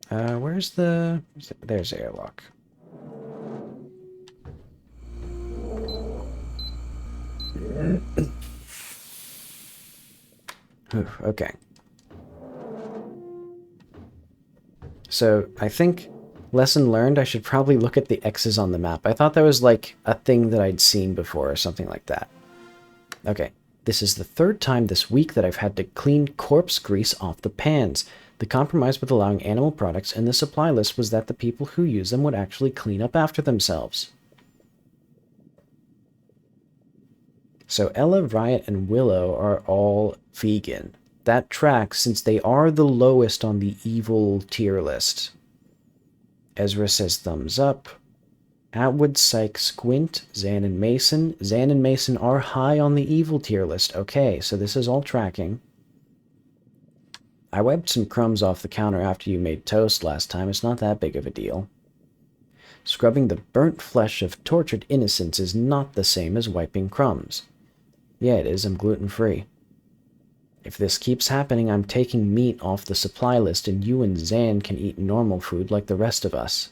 Where's the... There's the airlock. Okay. So, I think, lesson learned, I should probably look at the X's on the map. I thought that was like a thing that I'd seen before or something like that. Okay. This is the third time this week that I've had to clean corpse grease off the pans. The compromise with allowing animal products in the supply list was that the people who use them would actually clean up after themselves. So Ella, Riot, and Willow are all vegan. That tracks since they are the lowest on the evil tier list. Ezra says thumbs up. Atwood, Psych, Squint, Zan, and Mason. Zan and Mason are high on the evil tier list. Okay, so this is all tracking. I wiped some crumbs off the counter after you made toast last time. It's not that big of a deal. Scrubbing the burnt flesh of tortured innocents is not the same as wiping crumbs. Yeah, it is. I'm gluten-free. If this keeps happening, I'm taking meat off the supply list and you and Zan can eat normal food like the rest of us.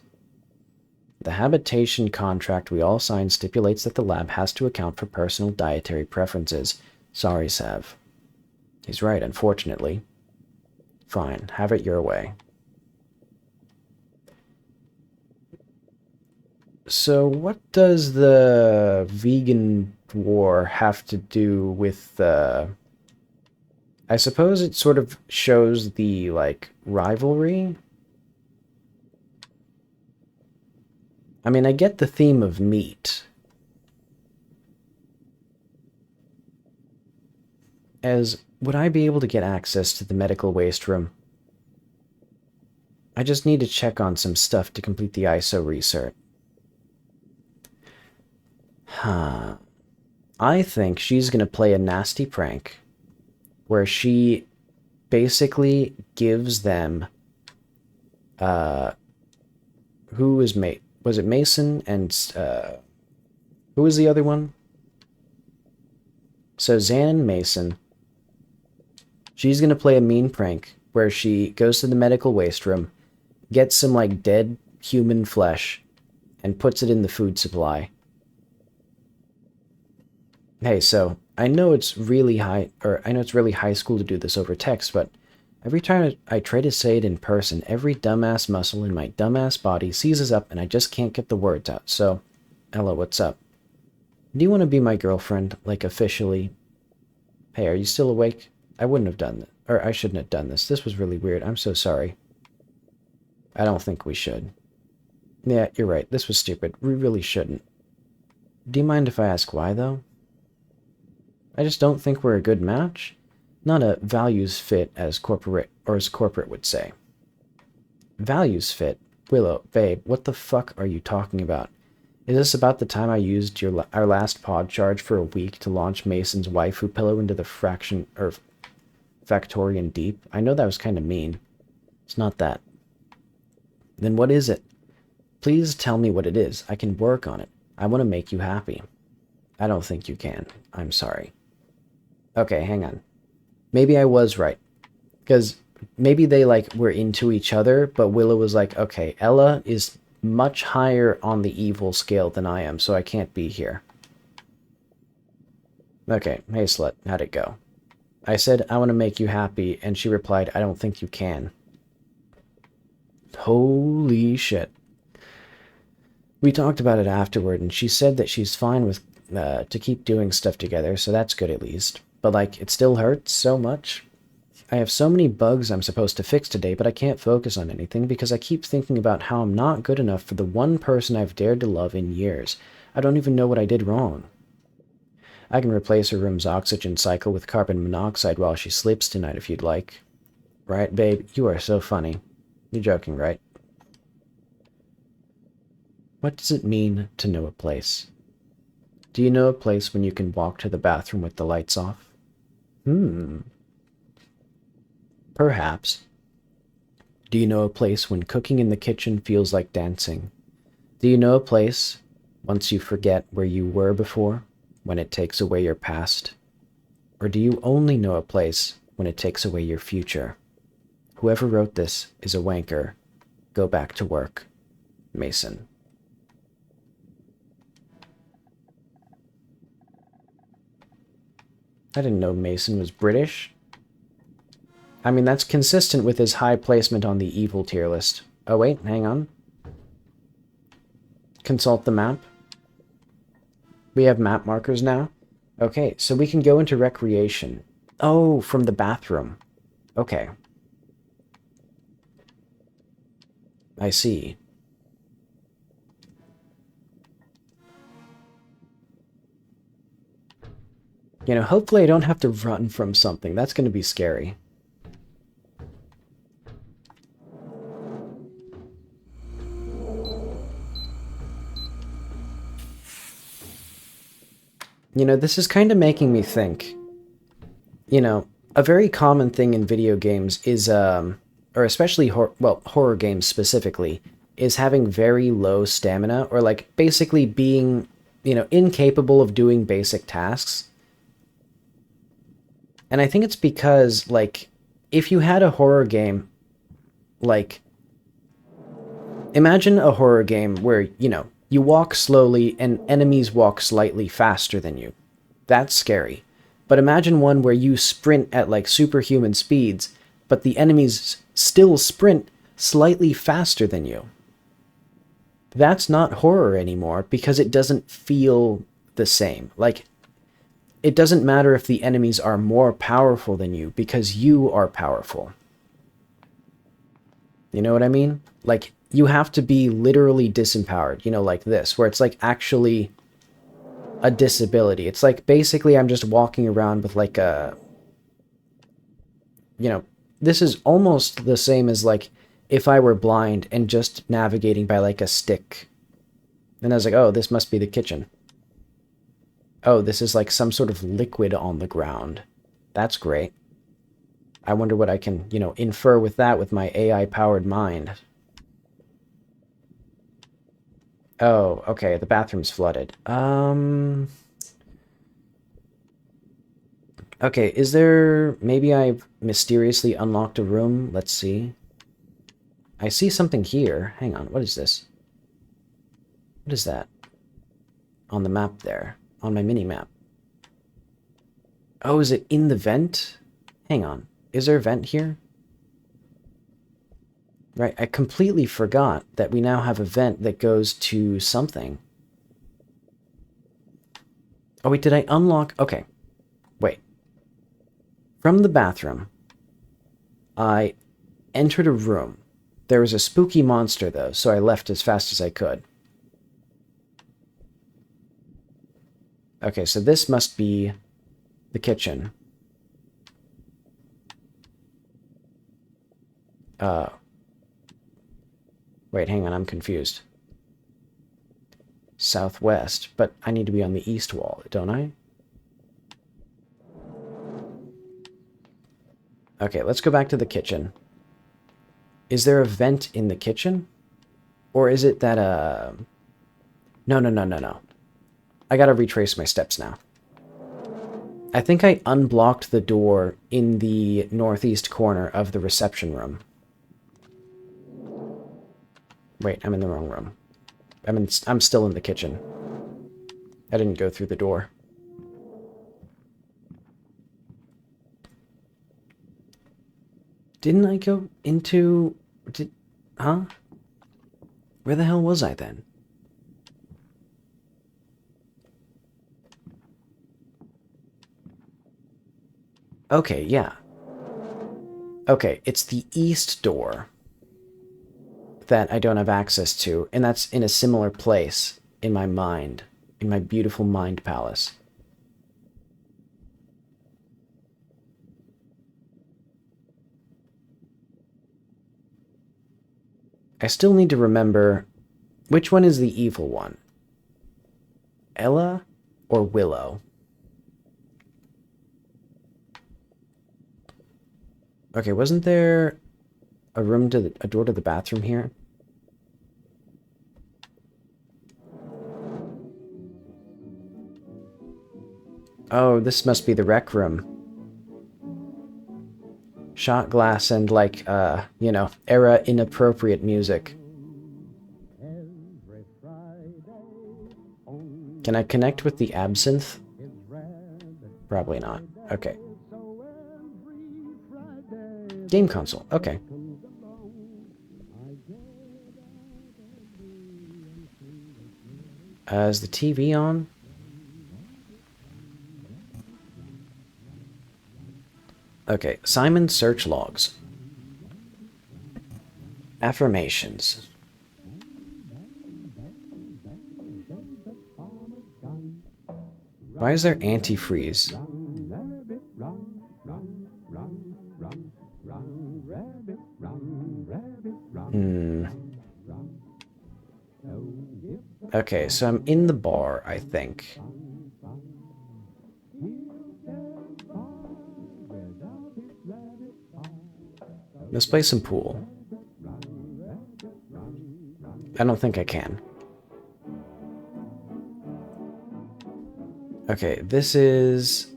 The habitation contract we all signed stipulates that the lab has to account for personal dietary preferences. Sorry, Sav. He's right, unfortunately. Fine, have it your way. So what does the vegan war have to do with I suppose it sort of shows the, like, rivalry? I mean, I get the theme of meat. Would I be able to get access to the medical waste room? I just need to check on some stuff to complete the ISO research. Huh. I think she's going to play a nasty prank where she basically gives them who is was it Mason and who was the other one? So Zan and Mason, she's going to play a mean prank where she goes to the medical waste room, gets some like dead human flesh and puts it in the food supply. Hey, so I know it's really high school to do this over text, but every time I try to say it in person, every dumbass muscle in my dumbass body seizes up and I just can't get the words out. So, Ella, what's up? Do you want to be my girlfriend, like officially? Hey, are you still awake? I wouldn't have done that. Or I shouldn't have done this. This was really weird. I'm so sorry. I don't think we should. Yeah, you're right. This was stupid. We really shouldn't. Do you mind if I ask why, though? I just don't think we're a good match. Not a values fit as corporate would say. Values fit? Willow, babe, what the fuck are you talking about? Is this about the time I used our last pod charge for a week to launch Mason's waifu pillow into the Factorian Deep? I know that was kind of mean. It's not that. Then what is it? Please tell me what it is. I can work on it. I want to make you happy. I don't think you can. I'm sorry. Okay, hang on. Maybe I was right. Because maybe they, like, were into each other, but Willow was like, okay, Ella is much higher on the evil scale than I am, so I can't be here. Okay, hey slut, how'd it go? I said, I want to make you happy, and she replied, I don't think you can. Holy shit. We talked about it afterward, and she said that she's fine with to keep doing stuff together, so that's good at least. But, like, it still hurts so much. I have so many bugs I'm supposed to fix today, but I can't focus on anything because I keep thinking about how I'm not good enough for the one person I've dared to love in years. I don't even know what I did wrong. I can replace her room's oxygen cycle with carbon monoxide while she sleeps tonight if you'd like. Right, babe? You are so funny. You're joking, right? What does it mean to know a place? Do you know a place when you can walk to the bathroom with the lights off? Perhaps. Do you know a place when cooking in the kitchen feels like dancing? Do you know a place, once you forget where you were before, when it takes away your past? Or do you only know a place when it takes away your future? Whoever wrote this is a wanker. Go back to work. Mason. I didn't know Mason was British. I mean, that's consistent with his high placement on the evil tier list. Oh wait, hang on. Consult the map. We have map markers now. Okay, so we can go into recreation. Oh, from the bathroom. Okay. I see. You know, hopefully I don't have to run from something. That's going to be scary. You know, this is kind of making me think. You know, a very common thing in video games is, or especially, horror games specifically, is having very low stamina, or like basically being, you know, incapable of doing basic tasks. And I think it's because, like, if you had a horror game, like, imagine a horror game where, you know, you walk slowly and enemies walk slightly faster than you. That's scary. But imagine one where you sprint at, like, superhuman speeds, but the enemies still sprint slightly faster than you. That's not horror anymore because it doesn't feel the same. Like, it doesn't matter if the enemies are more powerful than you because you are powerful. You know what I mean? Like, you have to be literally disempowered, you know, like this, where it's like actually a disability. It's like basically I'm just walking around with like a, you know, this is almost the same as like if I were blind and just navigating by like a stick. And I was like, oh, this must be the kitchen. Oh, this is like some sort of liquid on the ground. That's great. I wonder what I can, you know, infer with that with my AI-powered mind. Oh, okay, the bathroom's flooded. Okay, is there... Maybe I've mysteriously unlocked a room? Let's see. I see something here. Hang on, what is this? What is that? On the map there. On my mini-map. Oh, is it in the vent? Hang on. Is there a vent here? Right, I completely forgot that we now have a vent that goes to something. Oh, wait, did I unlock... Okay. Wait. From the bathroom, I entered a room. There was a spooky monster, though, so I left as fast as I could. Okay, so this must be the kitchen. Wait, hang on, I'm confused. Southwest, but I need to be on the east wall, don't I? Okay, let's go back to the kitchen. Is there a vent in the kitchen? Or is it that, No. I gotta retrace my steps now. I think I unblocked the door in the northeast corner of the reception room. Wait, I'm in the wrong room. I'm still in the kitchen. I didn't go through the door. Didn't I go into... Huh? Where the hell was I then? Okay, yeah. Okay, it's the east door that I don't have access to, and that's in a similar place in my mind, in my beautiful mind palace. I still need to remember which one is the evil one. Ella or Willow? Okay, wasn't there a door to the bathroom here? Oh, this must be the rec room. Shot glass and, like, you know, era inappropriate music. Can I connect with the absinthe? Probably not. Okay. Game console. Okay. Is the TV on? Okay, Simon's search logs. Affirmations. Why is there antifreeze? Okay, so I'm in the bar, I think. Let's play some pool. I don't think I can. Okay, this is...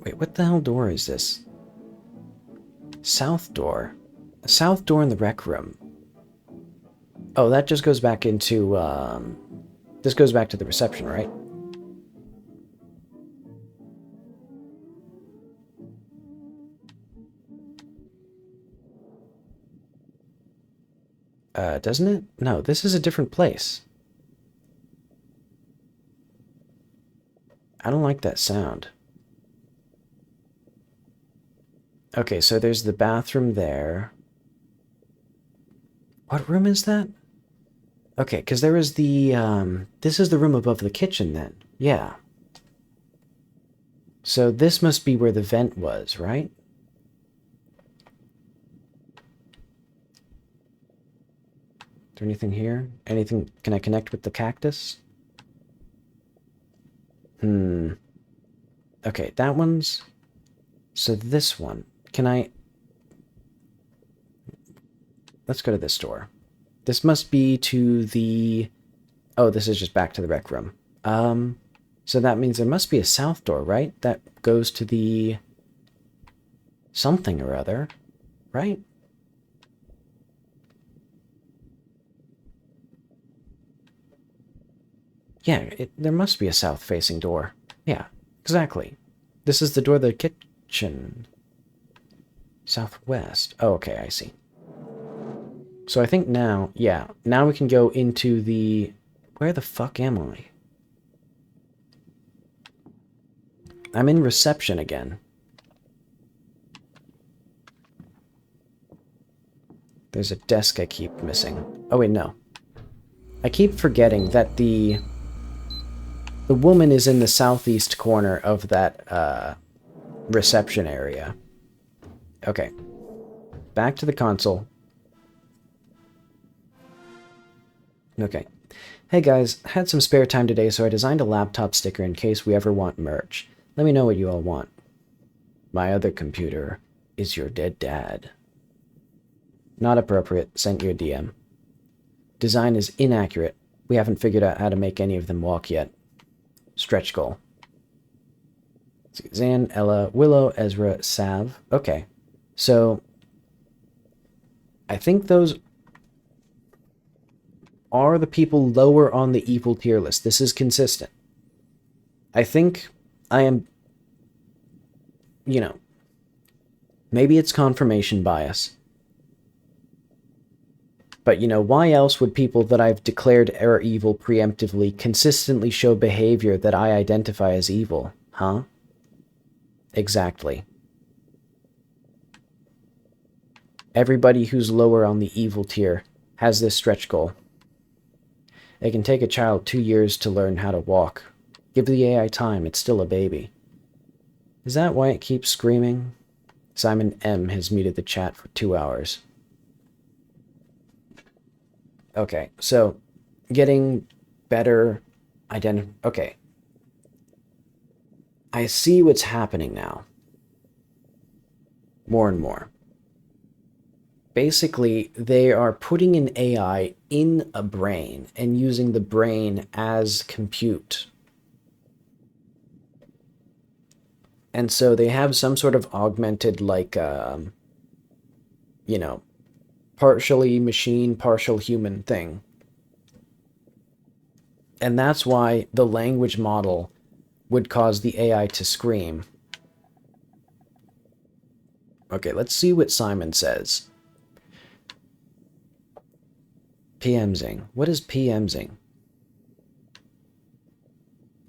Wait, what the hell door is this? South door. A south door in the rec room. Oh, that just goes back into, This goes back to the reception, right? Doesn't it? No, this is a different place. I don't like that sound. Okay, so there's the bathroom there. What room is that? Okay, because there is the, this is the room above the kitchen then. Yeah. So this must be where the vent was, right? Is there anything here? Anything? Can I connect with the cactus? Okay, that one's... So this one. Can I... Let's go to this door. This must be to the... Oh, this is just back to the rec room. So that means there must be a south door, right? That goes to the... something or other, right? Yeah, there must be a south-facing door. Yeah, exactly. This is the door of the kitchen. Southwest. Oh, okay, I see. So I think now, yeah, now we can go into the... Where the fuck am I? I'm in reception again. There's a desk I keep missing. Oh, wait, no. I keep forgetting that the woman is in the southeast corner of that, reception area. Okay. Back to the console. Okay. Hey guys, had some spare time today, so I designed a laptop sticker in case we ever want merch. Let me know what you all want. My other computer is your dead dad. Not appropriate. Sent you a DM. Design is inaccurate. We haven't figured out how to make any of them walk yet. Stretch goal. Zan, Ella, Willow, Ezra, Sav. Okay. So, I think those are the people lower on the evil tier list. This is consistent. I think I am, you know, maybe it's confirmation bias. But, you know, why else would people that I've declared are evil preemptively consistently show behavior that I identify as evil? Huh? Exactly. Everybody who's lower on the evil tier has this stretch goal. It can take a child 2 years to learn how to walk. Give the AI time, it's still a baby. Is that why it keeps screaming? Simon M. has muted the chat for 2 hours. Okay, so getting better okay. I see what's happening now. More and more. Basically, they are putting an AI in a brain and using the brain as compute. And so they have some sort of augmented, like, you know, partially machine, partial human thing. And that's why the language model would cause the AI to scream. Okay, let's see what Simon says. PMsing. What is PMsing?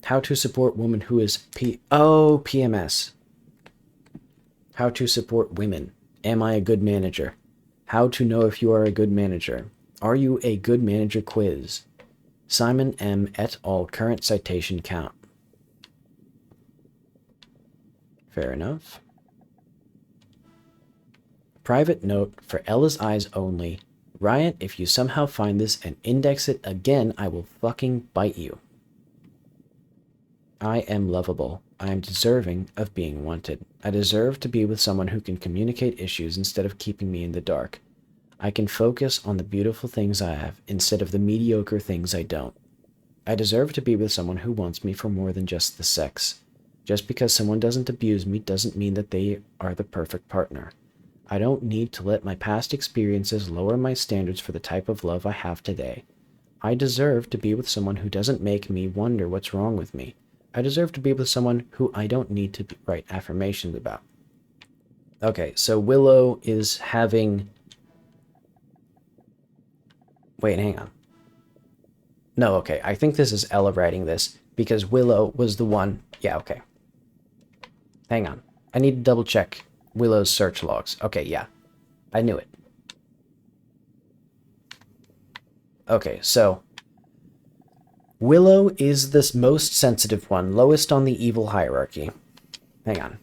How to support woman who is Oh, PMS. How to support women. Am I a good manager? How to know if you are a good manager. Are you a good manager quiz? Simon M. et al. Current citation count. Fair enough. Private note for Ella's eyes only. Riot, if you somehow find this and index it again, I will fucking bite you. I am lovable. I am deserving of being wanted. I deserve to be with someone who can communicate issues instead of keeping me in the dark. I can focus on the beautiful things I have instead of the mediocre things I don't. I deserve to be with someone who wants me for more than just the sex. Just because someone doesn't abuse me doesn't mean that they are the perfect partner. I don't need to let my past experiences lower my standards for the type of love I have today. I deserve to be with someone who doesn't make me wonder what's wrong with me. I deserve to be with someone who I don't need to write affirmations about. Okay, so Willow is having... Wait, hang on. No, okay, I think this is Ella writing this, because Willow was the one... Yeah, okay. Hang on. I need to double check Willow's search logs. Okay, yeah. I knew it. Okay, so... Willow is the most sensitive one, lowest on the evil hierarchy. Hang on.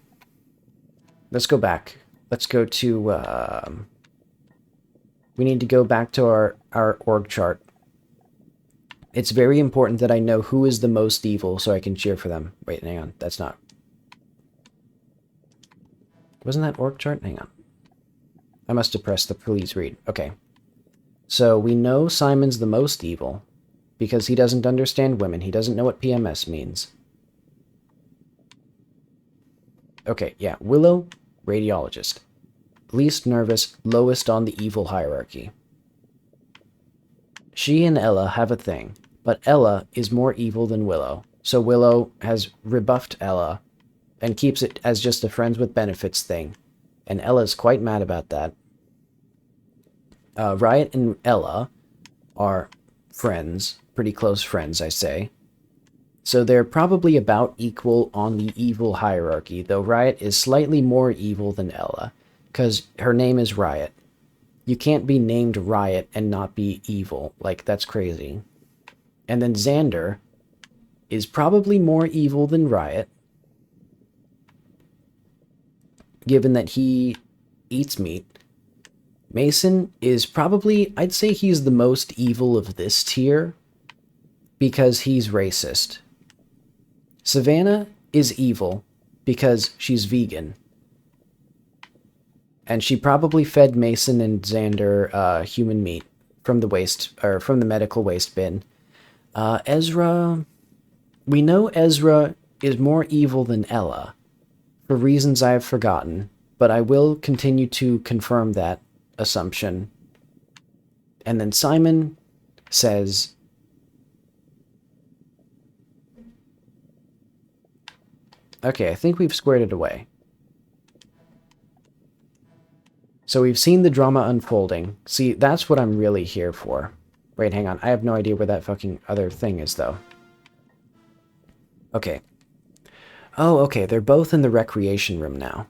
Let's go back. Let's go to, we need to go back to our org chart. It's very important that I know who is the most evil so I can cheer for them. Wait, hang on. That's not... Wasn't that org chart? Hang on. I must have pressed the please read. Okay. So we know Simon's the most evil. Because he doesn't understand women. He doesn't know what PMS means. Okay, yeah. Willow, radiologist. Least nervous, lowest on the evil hierarchy. She and Ella have a thing, but Ella is more evil than Willow. So Willow has rebuffed Ella and keeps it as just a friends with benefits thing. And Ella's quite mad about that. Riot and Ella are friends. Pretty close friends, I say. So they're probably about equal on the evil hierarchy, though Riot is slightly more evil than Ella, because her name is Riot. You can't be named Riot and not be evil. Like, that's crazy. And then Xander is probably more evil than Riot, given that he eats meat. Mason is probably, I'd say he's the most evil of this tier because he's racist. Savannah is evil because she's vegan. And she probably fed Mason and Xander human meat from the waste, or from the medical waste bin. Ezra, we know Ezra is more evil than Ella, for reasons I have forgotten, but I will continue to confirm that assumption. And then Simon says, okay, I think we've squared it away. So we've seen the drama unfolding. See, that's what I'm really here for. Wait, hang on. I have no idea where that fucking other thing is, though. Okay. Oh, okay. They're both in the recreation room now.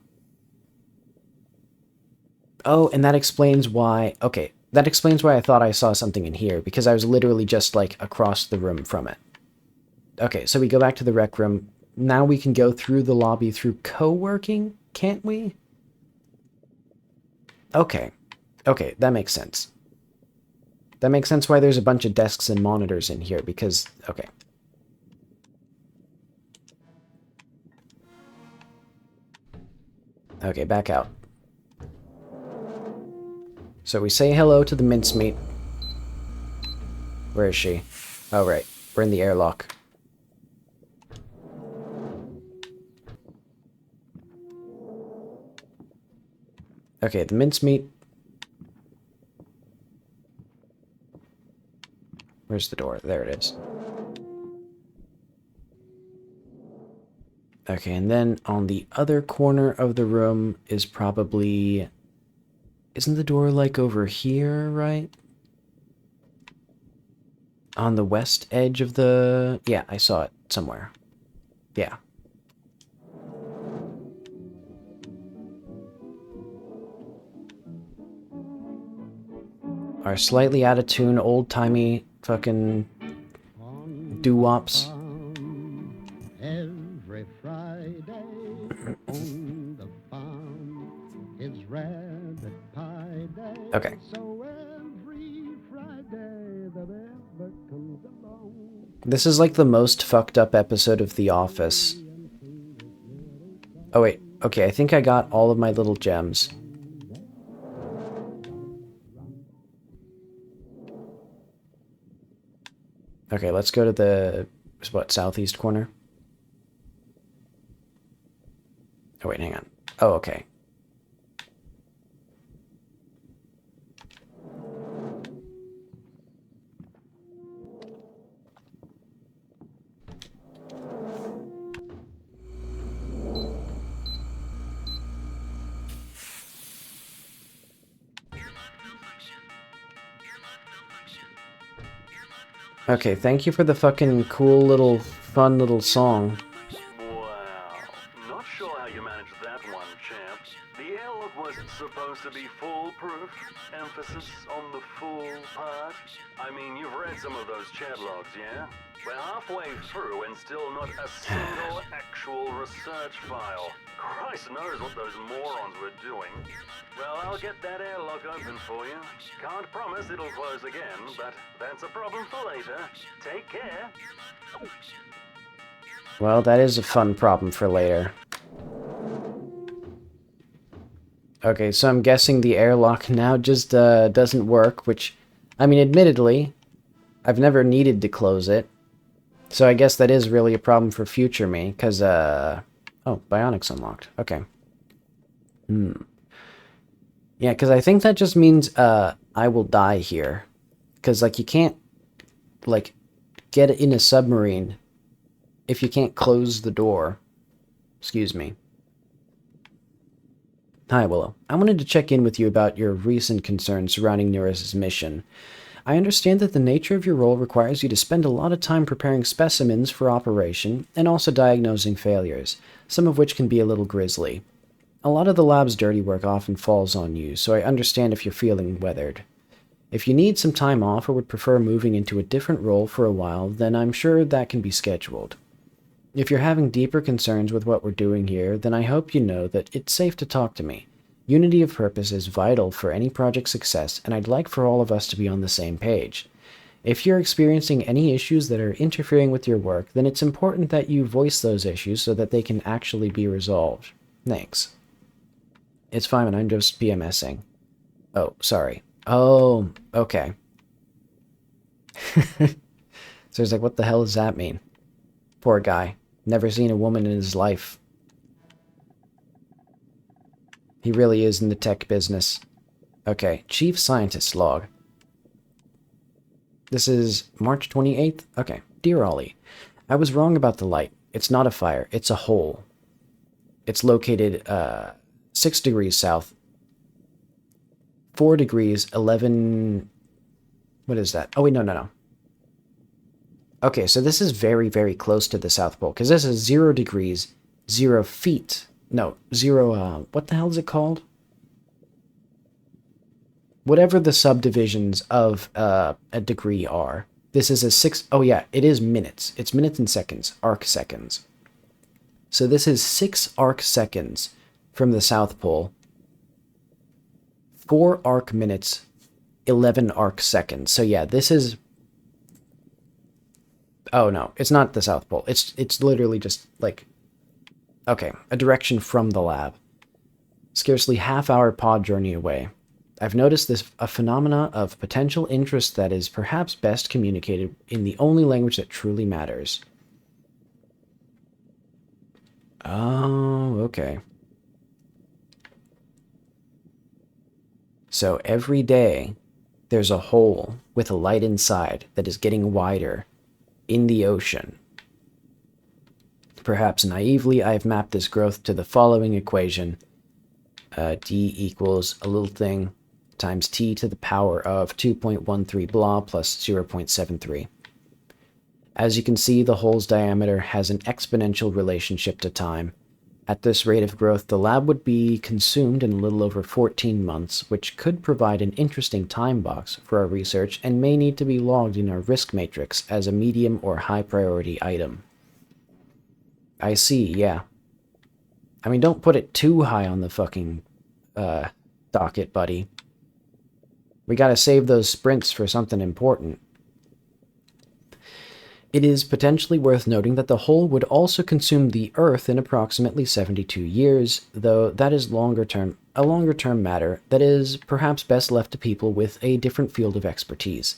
Oh, and that explains why... Okay, that explains why I thought I saw something in here, because I was literally just, like, across the room from it. Okay, so we go back to the rec room. Now we can go through the lobby through co-working, can't we? Okay. Okay, that makes sense. That makes sense why there's a bunch of desks and monitors in here, because... Okay. Okay, back out. So we say hello to the mincemeat. Where is she? Oh, right. We're in the airlock. Okay, the mincemeat. Where's the door? There it is. Okay, and then on the other corner of the room is probably... Isn't the door, like, over here, right? On the west edge of the... Yeah, I saw it somewhere. Yeah. Our slightly out-of-tune, old-timey fucking doo-wops. Every Friday on the farm is rabbit pie day. Okay. So every Friday the rabbit comes along. This is like the most fucked up episode of The Office. Oh wait, okay, I think I got all of my little gems. Okay, let's go to the, what, southeast corner? Oh wait, hang on. Oh, okay. Okay, thank you for the fucking cool little, fun little song. Wow. Not sure how you managed that one, champ. The airlock wasn't supposed to be foolproof. Emphasis on the fool part. I mean, you've read some of those chat logs, yeah? We're halfway through and still not a single actual research file. Christ knows what those morons were doing. Well, I'll get that airlock open for you. Can't promise it'll close again, but that's a problem for later. Take care. Well, that is a fun problem for later. Okay, so I'm guessing the airlock now just doesn't work, which, I mean, admittedly, I've never needed to close it. So I guess that is really a problem for future me, because, oh, bionics unlocked. Okay. Yeah, because I think that just means, I will die here. Because, like, you can't, like, get in a submarine if you can't close the door. Excuse me. Hi, Willow. I wanted to check in with you about your recent concerns surrounding Neuros's mission. I understand that the nature of your role requires you to spend a lot of time preparing specimens for operation and also diagnosing failures, some of which can be a little grisly. A lot of the lab's dirty work often falls on you, so I understand if you're feeling weathered. If you need some time off or would prefer moving into a different role for a while, then I'm sure that can be scheduled. If you're having deeper concerns with what we're doing here, then I hope you know that it's safe to talk to me. Unity of purpose is vital for any project success, and I'd like for all of us to be on the same page. If you're experiencing any issues that are interfering with your work, then it's important that you voice those issues so that they can actually be resolved. Thanks. It's fine, I'm just PMSing. Oh, sorry. Oh, okay. So he's like, what the hell does that mean? Poor guy. Never seen a woman in his life. He really is in the tech business. Okay, Chief Scientist log. This is March 28th? Okay. Dear Ollie, I was wrong about the light. It's not a fire, it's a hole. It's located 6 degrees south. 4 degrees, 11... What is that? Oh, wait, no. Okay, so this is very, very close to the South Pole, because this is 0 degrees, 0 feet. No, 0, what the hell is it called? Whatever the subdivisions of a degree are. This is a 6... Oh, yeah, it is minutes. It's minutes and seconds, arc seconds. So this is 6 arc seconds from the South Pole. 4 arc minutes, 11 arc seconds. So yeah, this is... Oh no, it's not the South Pole. It's literally just like... Okay, a direction from the lab. Scarcely half-hour pod journey away. I've noticed a phenomena of potential interest that is perhaps best communicated in the only language that truly matters. Oh, okay. So every day, there's a hole with a light inside that is getting wider in the ocean. Perhaps naively, I've mapped this growth to the following equation. D equals a little thing times t to the power of 2.13 blah plus 0.73. As you can see, the hole's diameter has an exponential relationship to time. At this rate of growth, the lab would be consumed in a little over 14 months, which could provide an interesting time box for our research and may need to be logged in our risk matrix as a medium or high priority item. I see, yeah. I mean, don't put it too high on the fucking docket, buddy. We gotta save those sprints for something important. It is potentially worth noting that the hole would also consume the Earth in approximately 72 years, though that is a longer-term matter that is perhaps best left to people with a different field of expertise.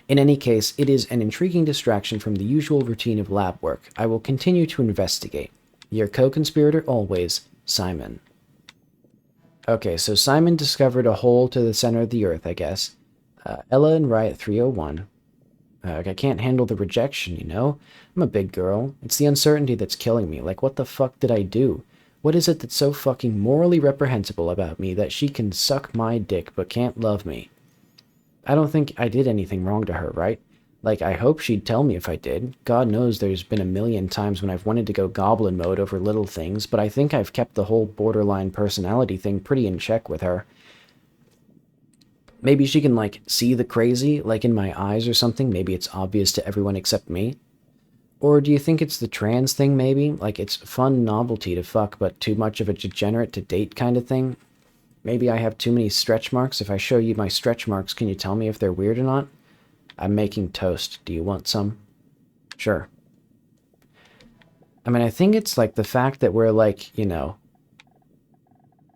In any case, it is an intriguing distraction from the usual routine of lab work. I will continue to investigate. Your co-conspirator always, Simon. Okay, so Simon discovered a hole to the center of the Earth, I guess. Ella and Riot 301. I can't handle the rejection, you know? I'm a big girl. It's the uncertainty that's killing me. Like, what the fuck did I do? What is it that's so fucking morally reprehensible about me that she can suck my dick but can't love me? I don't think I did anything wrong to her, right? Like, I hope she'd tell me if I did. God knows there's been a million times when I've wanted to go goblin mode over little things, but I think I've kept the whole borderline personality thing pretty in check with her. Maybe she can, like, see the crazy, like in my eyes or something. Maybe it's obvious to everyone except me. Or do you think it's the trans thing, maybe? Like, it's fun novelty to fuck, but too much of a degenerate to date kind of thing? Maybe I have too many stretch marks. If I show you my stretch marks, can you tell me if they're weird or not? I'm making toast. Do you want some? Sure. I mean, I think it's like the fact that we're like, you know,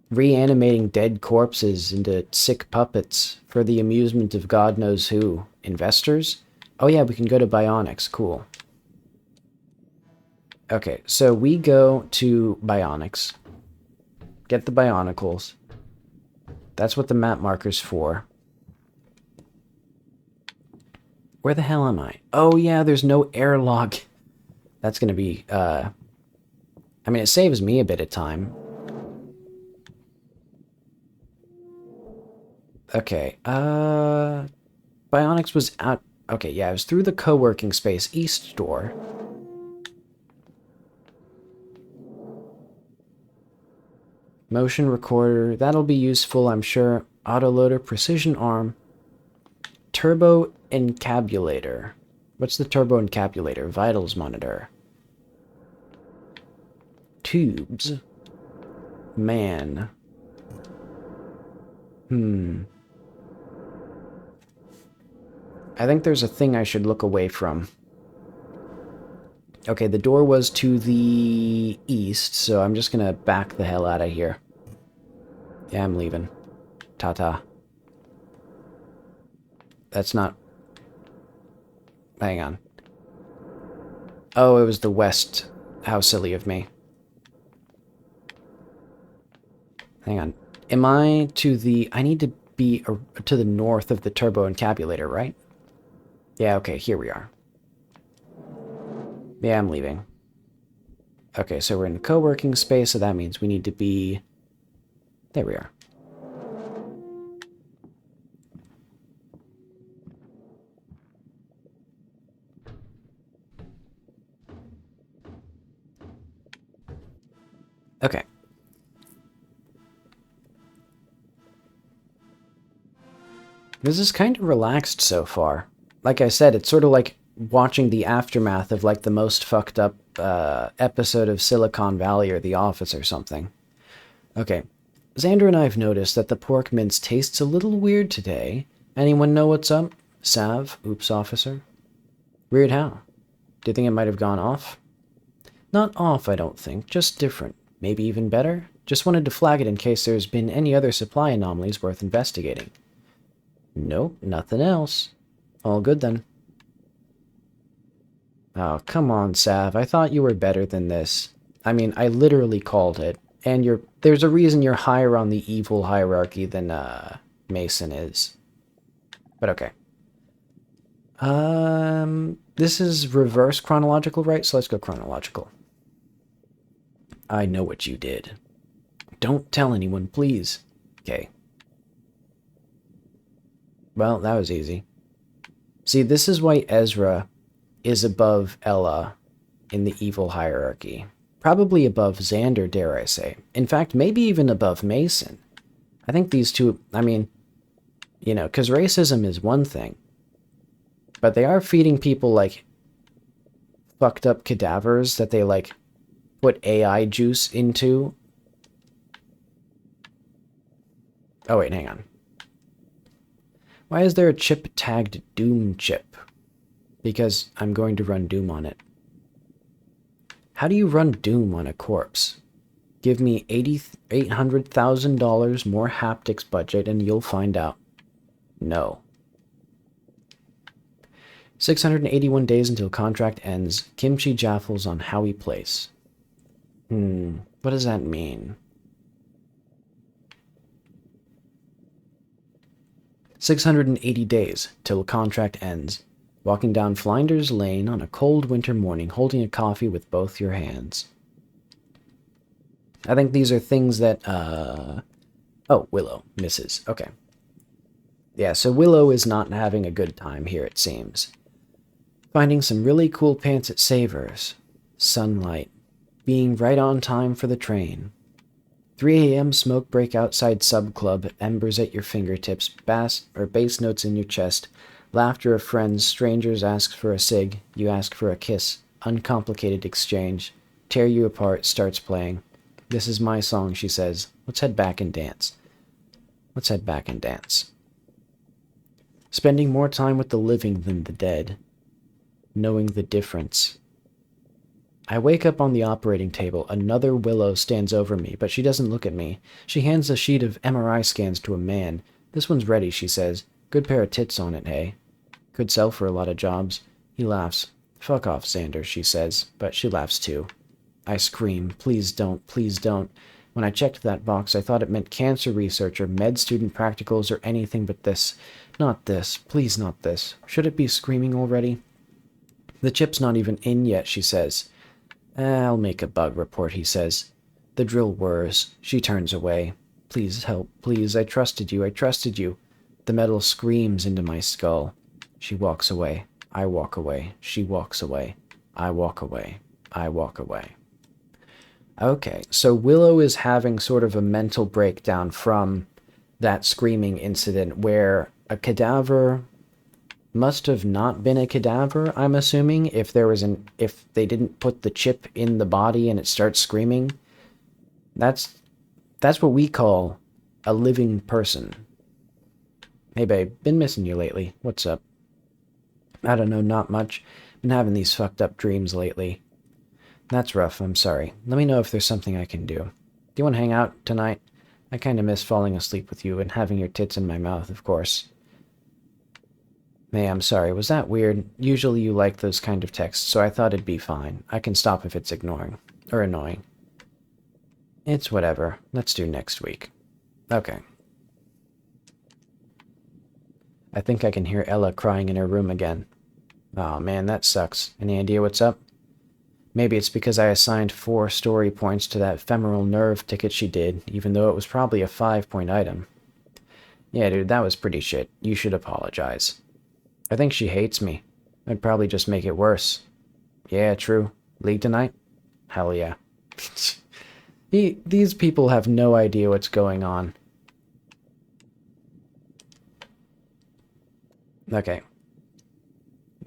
reanimating dead corpses into sick puppets for the amusement of God knows who. Investors? Oh yeah, we can go to Bionics. Cool. Okay, so we go to Bionics. Get the Bionicles. That's what the map marker's for. Where the hell am I? Oh yeah, there's no air log. That's gonna be, I mean, it saves me a bit of time. Okay, Bionics was out... Okay, yeah, it was through the co-working space east door. Motion recorder, that'll be useful, I'm sure. Autoloader, precision arm. Turbo encabulator. What's the turbo encabulator? Vitals monitor. Tubes. Man. I think there's a thing I should look away from. Okay, the door was to the east, so I'm just gonna back the hell out of here. Yeah, I'm leaving. Ta-ta. That's not... Hang on. Oh, it was the west. How silly of me. Hang on. Am I to the... I need to be to the north of the turbo encabulator, right? Yeah, okay, here we are. Yeah, I'm leaving. Okay, so we're in the co-working space, so that means we need to be... There we are. Okay. This is kind of relaxed so far. Like I said, it's sort of like watching the aftermath of like the most fucked up episode of Silicon Valley or The Office or something. Okay. Xander and I have noticed that the pork mince tastes a little weird today. Anyone know what's up? Sav, oops officer. Weird how? Do you think it might have gone off? Not off, I don't think, just different. Maybe even better? Just wanted to flag it in case there's been any other supply anomalies worth investigating. Nope, nothing else. All good then. Oh, come on, Sav. I thought you were better than this. I mean, I literally called it. And there's a reason you're higher on the evil hierarchy than Mason is. But okay. This is reverse chronological, right? So let's go chronological. I know what you did. Don't tell anyone, please. Okay. Well, that was easy. See, this is why Ezra is above Ella in the evil hierarchy. Probably above Xander, dare I say. In fact, maybe even above Mason. I think these two, I mean, you know, because racism is one thing. But they are feeding people, like, fucked up cadavers that they, like, put AI juice into. Oh, wait, hang on. Why is there a chip tagged Doom chip? Because I'm going to run Doom on it. How do you run Doom on a corpse? Give me $800,000 more haptics budget and you'll find out. No. 681 days until contract ends. Kimchi Jaffles on Howie Place. What does that mean? 680 days till contract ends. Walking down Flinders Lane on a cold winter morning, holding a coffee with both your hands. I think these are things that, Oh, Willow. Misses. Okay. Yeah, so Willow is not having a good time here, it seems. Finding some really cool pants at Savers. Sunlight. Being right on time for the train. 3 a.m. smoke break outside sub club, embers at your fingertips, bass notes in your chest, laughter of friends, strangers ask for a cig, you ask for a kiss, uncomplicated exchange, tear you apart, starts playing. This is my song, she says. Let's head back and dance. Let's head back and dance. Spending more time with the living than the dead. Knowing the difference. I wake up on the operating table. Another Willow stands over me, but she doesn't look at me. She hands a sheet of MRI scans to a man. This one's ready, she says. Good pair of tits on it, hey? Could sell for a lot of jobs. He laughs. Fuck off, Xander, she says, but she laughs too. I scream, please don't, please don't. When I checked that box, I thought it meant cancer research or med student practicals or anything but this. Not this, please not this. Should it be screaming already? The chip's not even in yet, she says. I'll make a bug report, he says. The drill whirs. She turns away. Please help, please, I trusted you, I trusted you. The metal screams into my skull. She walks away. I walk away. She walks away. I walk away. I walk away. Okay, so Willow is having sort of a mental breakdown from that screaming incident where a cadaver must have not been a cadaver, I'm assuming, if they didn't put the chip in the body and it starts screaming. That's what we call a living person. Hey babe, been missing you lately. What's up? I don't know, not much. Been having these fucked up dreams lately. That's rough, I'm sorry. Let me know if there's something I can do. Do you want to hang out tonight? I kinda miss falling asleep with you and having your tits in my mouth, of course. Hey, I'm sorry, was that weird? Usually you like those kind of texts, so I thought it'd be fine. I can stop if it's ignoring. Or annoying. It's whatever. Let's do next week. Okay. I think I can hear Ella crying in her room again. Aw, man, that sucks. Any idea what's up? Maybe it's because I assigned 4 story points to that femoral nerve ticket she did, even though it was probably a 5-point item. Yeah, dude, that was pretty shit. You should apologize. I think she hates me. I'd probably just make it worse. Yeah, true. League tonight? Hell yeah. These people have no idea what's going on. Okay.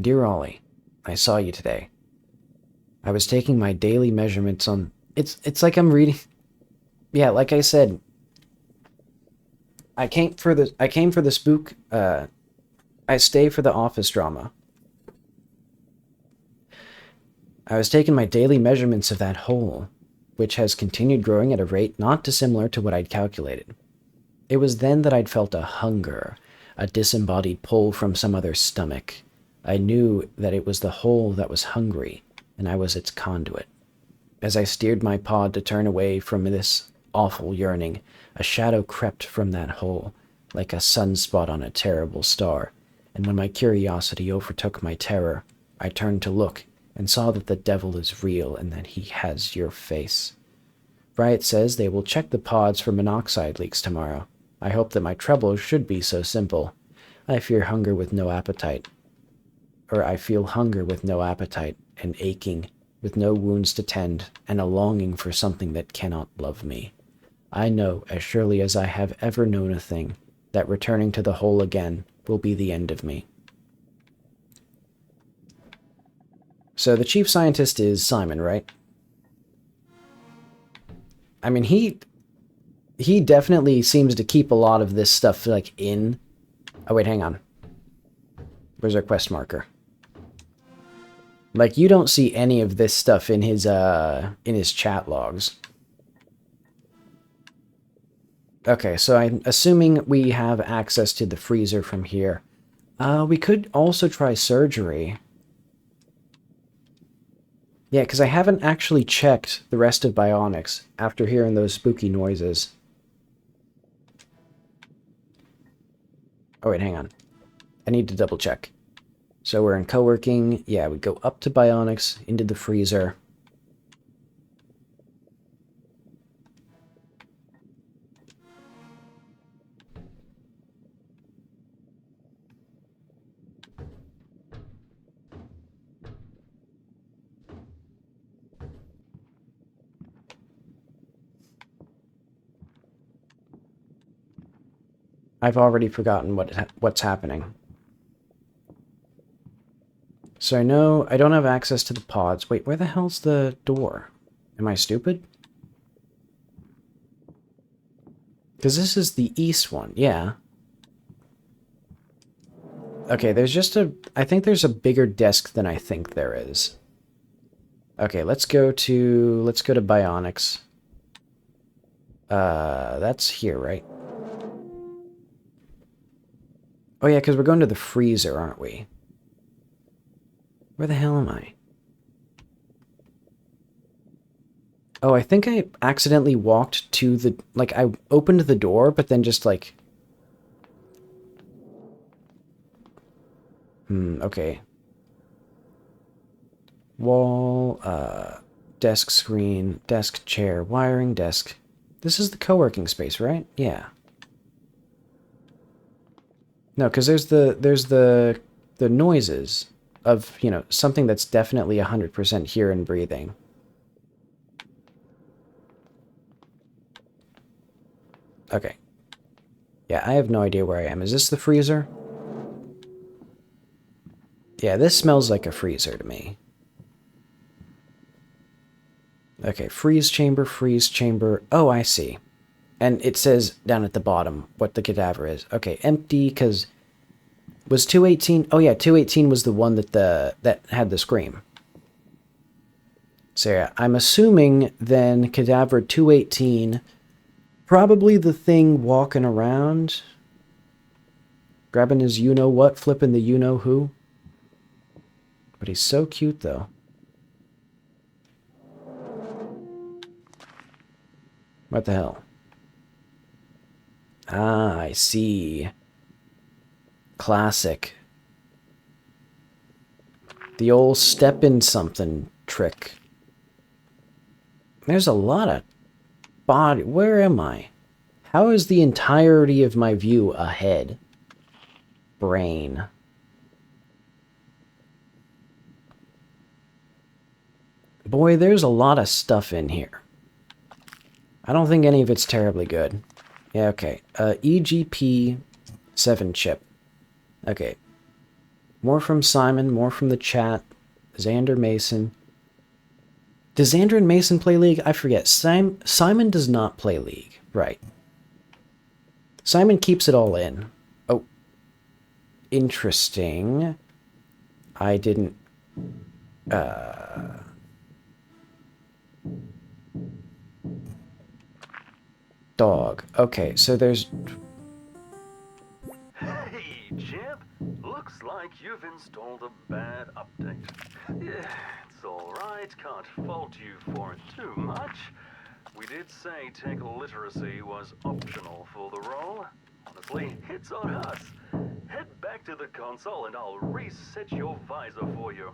Dear Ollie, I saw you today. I was taking my daily measurements on... It's like I'm reading... Yeah, like I said, I came for the spook, I stay for the office drama. I was taking my daily measurements of that hole, which has continued growing at a rate not dissimilar to what I'd calculated. It was then that I'd felt a hunger, a disembodied pull from some other stomach. I knew that it was the hole that was hungry, and I was its conduit. As I steered my pod to turn away from this awful yearning, a shadow crept from that hole, like a sunspot on a terrible star, and when my curiosity overtook my terror, I turned to look and saw that the devil is real and that he has your face. Riot says they will check the pods for monoxide leaks tomorrow. I hope that my trouble should be so simple. I fear hunger with no appetite. Or I feel hunger with no appetite, and aching, with no wounds to tend, and a longing for something that cannot love me. I know, as surely as I have ever known a thing, that returning to the hole again will be the end of me. So the chief scientist is Simon, right? I mean, he definitely seems to keep a lot of this stuff, like, in... Oh, wait, hang on. Where's our quest marker? Like, you don't see any of this stuff in his chat logs. Okay, so I'm assuming we have access to the freezer from here. We could also try surgery. Yeah, because I haven't actually checked the rest of Bionics after hearing those spooky noises. Oh, wait, hang on. I need to double check. So we're in co-working. Yeah, we go up to Bionics, into the freezer. I've already forgotten what's happening. So I know I don't have access to the pods. Wait, where the hell's the door? Am I stupid? Because this is the east one, yeah. Okay, there's just I think there's a bigger desk than I think there is. Okay, let's go to Bionics. That's here, right? Oh yeah, because we're going to the freezer, aren't we? Where the hell am I? Oh, I think I accidentally walked to the... Like, I opened the door, but then just, like... Okay. Wall, desk screen, desk chair, wiring, desk. This is the co-working space, right? Yeah. No, because there's the noises of, you know, something that's definitely 100% here and breathing. Okay. Yeah, I have no idea where I am. Is this the freezer? Yeah, this smells like a freezer to me. Okay, freeze chamber, freeze chamber. Oh, I see. And it says down at the bottom what the cadaver is. Okay, empty, because... Was 218... Oh yeah, 218 was the one that had the scream. So yeah, I'm assuming then cadaver 218... Probably the thing walking around... Grabbing his you-know-what, flipping the you-know-who. But he's so cute, though. What the hell? Ah, I see. Classic. The old step in something trick. There's a lot of body. Where am I? How is the entirety of my view ahead? Brain. Boy, there's a lot of stuff in here. I don't think any of it's terribly good. Yeah, okay. EGP 7 chip. Okay. More from Simon, more from the chat. Xander Mason. Does Xander and Mason play League? I forget. Simon does not play League. Right. Simon keeps it all in. Oh. Interesting. I didn't... Dog. Okay, so there's... Hey, champ. Looks like you've installed a bad update. Yeah, it's alright. Can't fault you for it too much. We did say tech literacy was optional for the role. Honestly, it's on us. Head back to the console and I'll reset your visor for you.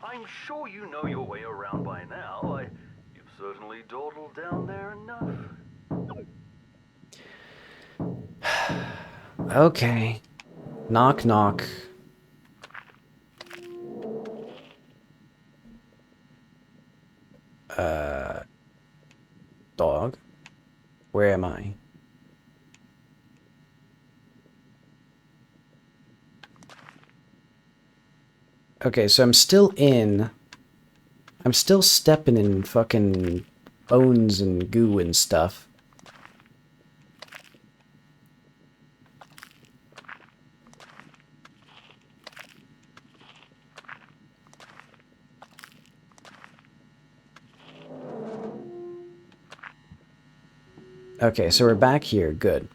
I'm sure you know your way around by now. You've certainly dawdled down there enough. Okay. Knock, knock. Dog? Where am I? Okay, so I'm still in... I'm still stepping in fucking bones and goo and stuff. Okay, so we're back here. Good.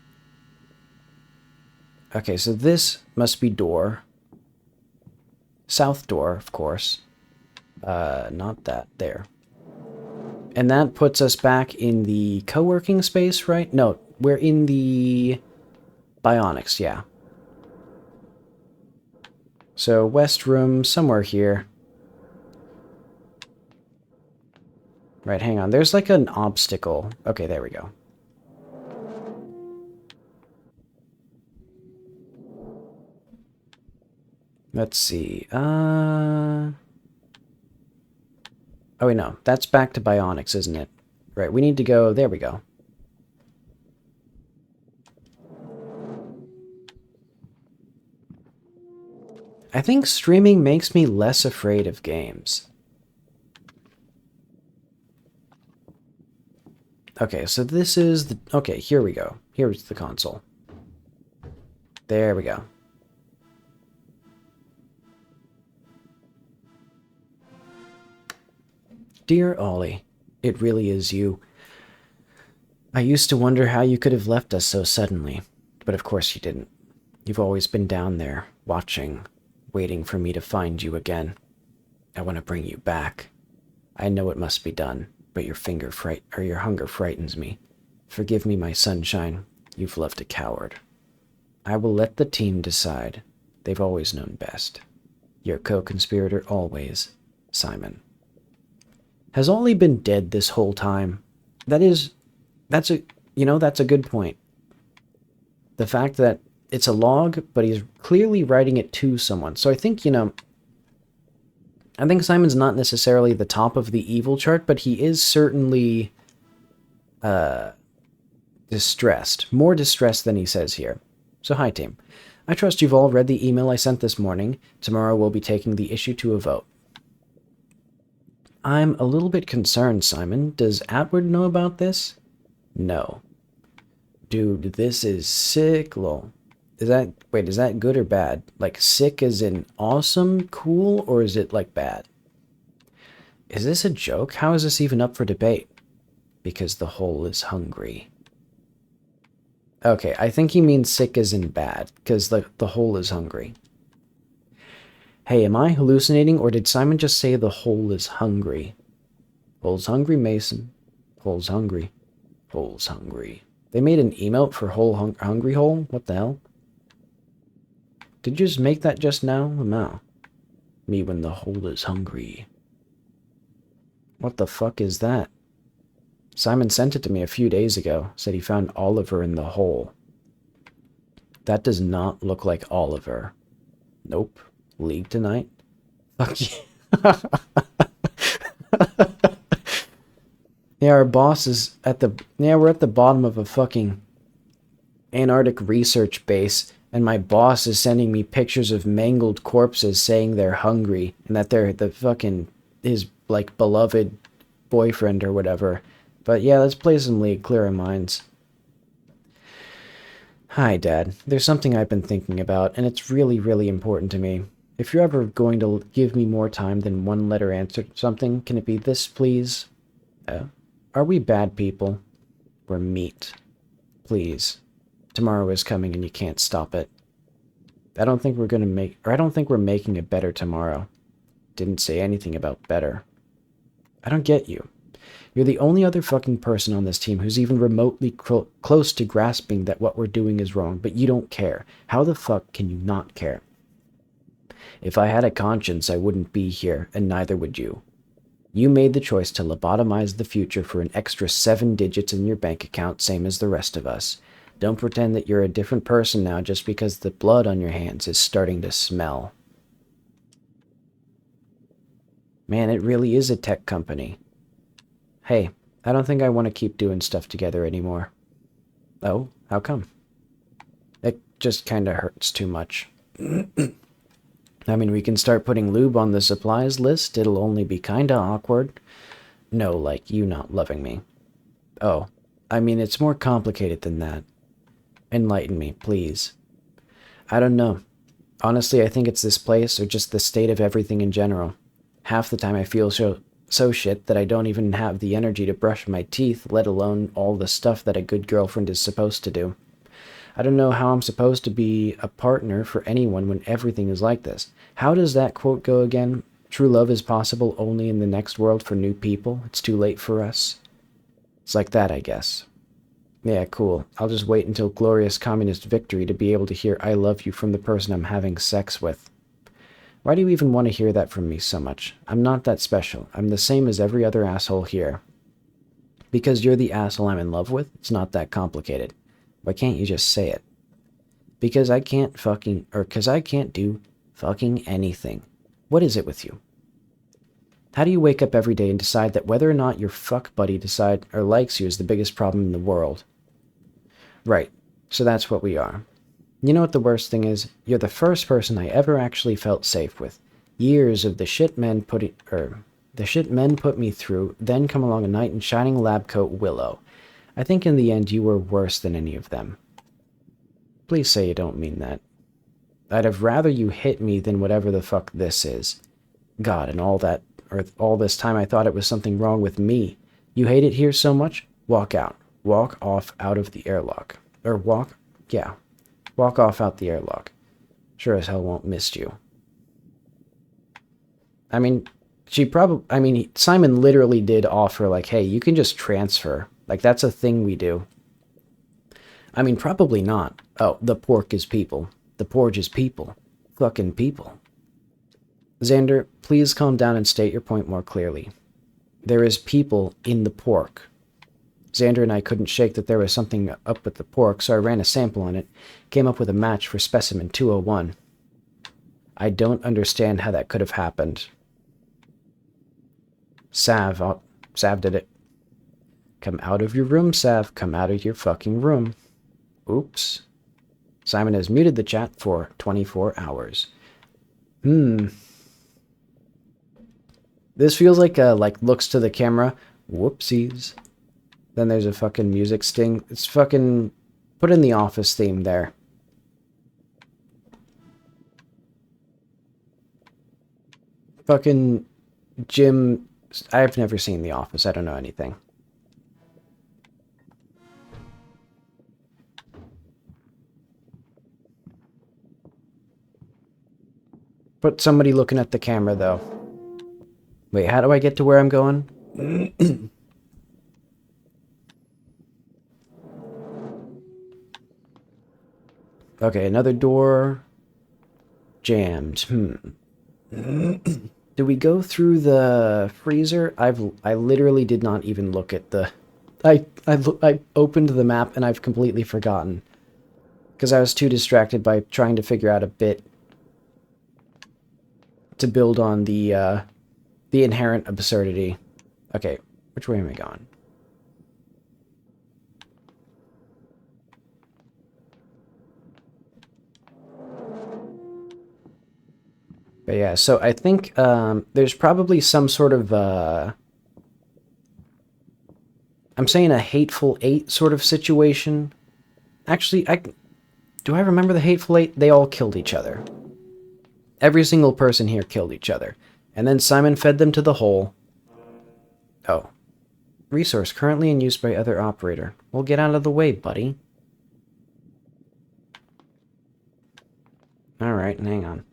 Okay, so this must be door. South door, of course. Not that. There. And that puts us back in the co-working space, right? No, we're in the bionics, yeah. So, west room, somewhere here. Right, hang on. There's like an obstacle. Okay, there we go. Let's see. Oh, wait, no. That's back to bionics, isn't it? Right, we need to go... There we go. I think streaming makes me less afraid of games. Okay, so this is the... Okay, here we go. Here's the console. There we go. Dear Ollie, it really is you. I used to wonder how you could have left us so suddenly, but of course you didn't. You've always been down there, watching, waiting for me to find you again. I want to bring you back. I know it must be done, but your hunger frightens me. Forgive me, my sunshine. You've loved a coward. I will let the team decide. They've always known best. Your co-conspirator always, Simon. Has Ollie been dead this whole time? That's a good point. The fact that it's a log, but he's clearly writing it to someone. So I think, I think Simon's not necessarily the top of the evil chart, but he is certainly distressed. More distressed than he says here. So hi, team. I trust you've all read the email I sent this morning. Tomorrow we'll be taking the issue to a vote. I'm a little bit concerned, Simon. Does Atwood know about this? No. Dude, this is sick, lol. Is that good or bad? Like, sick as in awesome, cool, or is it, like, bad? Is this a joke? How is this even up for debate? Because the hole is hungry. Okay, I think he means sick as in bad, because the hole is hungry. Hey, am I hallucinating, or did Simon just say the hole is hungry? Hole's hungry, Mason. Hole's hungry. Hole's hungry. They made an emote for hungry hole? What the hell? Did you just make that just now? No. Me when the hole is hungry. What the fuck is that? Simon sent it to me a few days ago. Said he found Oliver in the hole. That does not look like Oliver. Nope. League tonight? Fuck you. Yeah, our boss is at the... Yeah, we're at the bottom of a fucking Antarctic research base, and my boss is sending me pictures of mangled corpses saying they're hungry, and that they're the fucking... his, like, beloved boyfriend or whatever. But yeah, let's play some League, clear our minds. Hi, Dad. There's something I've been thinking about, and it's really, really important to me. If you're ever going to give me more time than one letter answer to something, can it be this, please? Are we bad people? We're meat. Please. Tomorrow is coming and you can't stop it. I don't think we're making a better tomorrow. Didn't say anything about better. I don't get you. You're the only other fucking person on this team who's even remotely close to grasping that what we're doing is wrong, but you don't care. How the fuck can you not care? If I had a conscience, I wouldn't be here, and neither would you. You made the choice to lobotomize the future for an extra 7 digits in your bank account, same as the rest of us. Don't pretend that you're a different person now just because the blood on your hands is starting to smell. Man, it really is a tech company. Hey, I don't think I want to keep doing stuff together anymore. Oh, how come? It just kinda hurts too much. I mean, we can start putting lube on the supplies list. It'll only be kinda awkward. No, like you not loving me. Oh, I mean, it's more complicated than that. Enlighten me, please. I don't know. Honestly, I think it's this place or just the state of everything in general. Half the time I feel so shit that I don't even have the energy to brush my teeth, let alone all the stuff that a good girlfriend is supposed to do. I don't know how I'm supposed to be a partner for anyone when everything is like this. How does that quote go again? True love is possible only in the next world for new people. It's too late for us. It's like that, I guess. Yeah, cool. I'll just wait until glorious communist victory to be able to hear I love you from the person I'm having sex with. Why do you even want to hear that from me so much? I'm not that special. I'm the same as every other asshole here. Because you're the asshole I'm in love with, it's not that complicated. Why can't you just say it? Because I can't do fucking anything. What is it with you? How do you wake up every day and decide that whether or not your fuck buddy likes you is the biggest problem in the world? Right, so that's what we are. You know what the worst thing is? You're the first person I ever actually felt safe with. Years of the shit men put me through, then come along a knight in shining lab coat Willow. I think in the end you were worse than any of them. Please say you don't mean that. I'd have rather you hit me than whatever the fuck this is. God, and all this time I thought it was something wrong with me. You hate it here so much? Walk out. Walk off out of the airlock. Walk off out the airlock. Sure as hell won't miss you. I mean, Simon literally did offer, like, hey, you can just transfer. Like, that's a thing we do. I mean, probably not. Oh, the pork is people. The porridge is people. Fucking people. Xander, please calm down and state your point more clearly. There is people in the pork. Xander and I couldn't shake that there was something up with the pork, so I ran a sample on it, came up with a match for specimen 201. I don't understand how that could have happened. Sav did it. Come out of your room, Sav. Come out of your fucking room. Oops. Simon has muted the chat for 24 hours. This feels like looks to the camera. Whoopsies. Then there's a fucking music sting. It's fucking Put in the Office theme there. Fucking Jim... I've never seen The Office. I don't know anything. Put somebody looking at the camera, though. Wait, how do I get to where I'm going? Okay, another door. Jammed. Do we go through the freezer? I literally did not even look at the... I opened the map and I've completely forgotten. Because I was too distracted by trying to figure out a bit to build on the inherent absurdity. Okay, which way am I going? But yeah, so I think there's probably some sort of I'm saying a Hateful Eight sort of situation. Actually, do I remember the Hateful Eight? They all killed each other. Every single person here killed each other. And then Simon fed them to the hole. Oh. Resource currently in use by other operator. Well, get out of the way, buddy. Alright, hang on.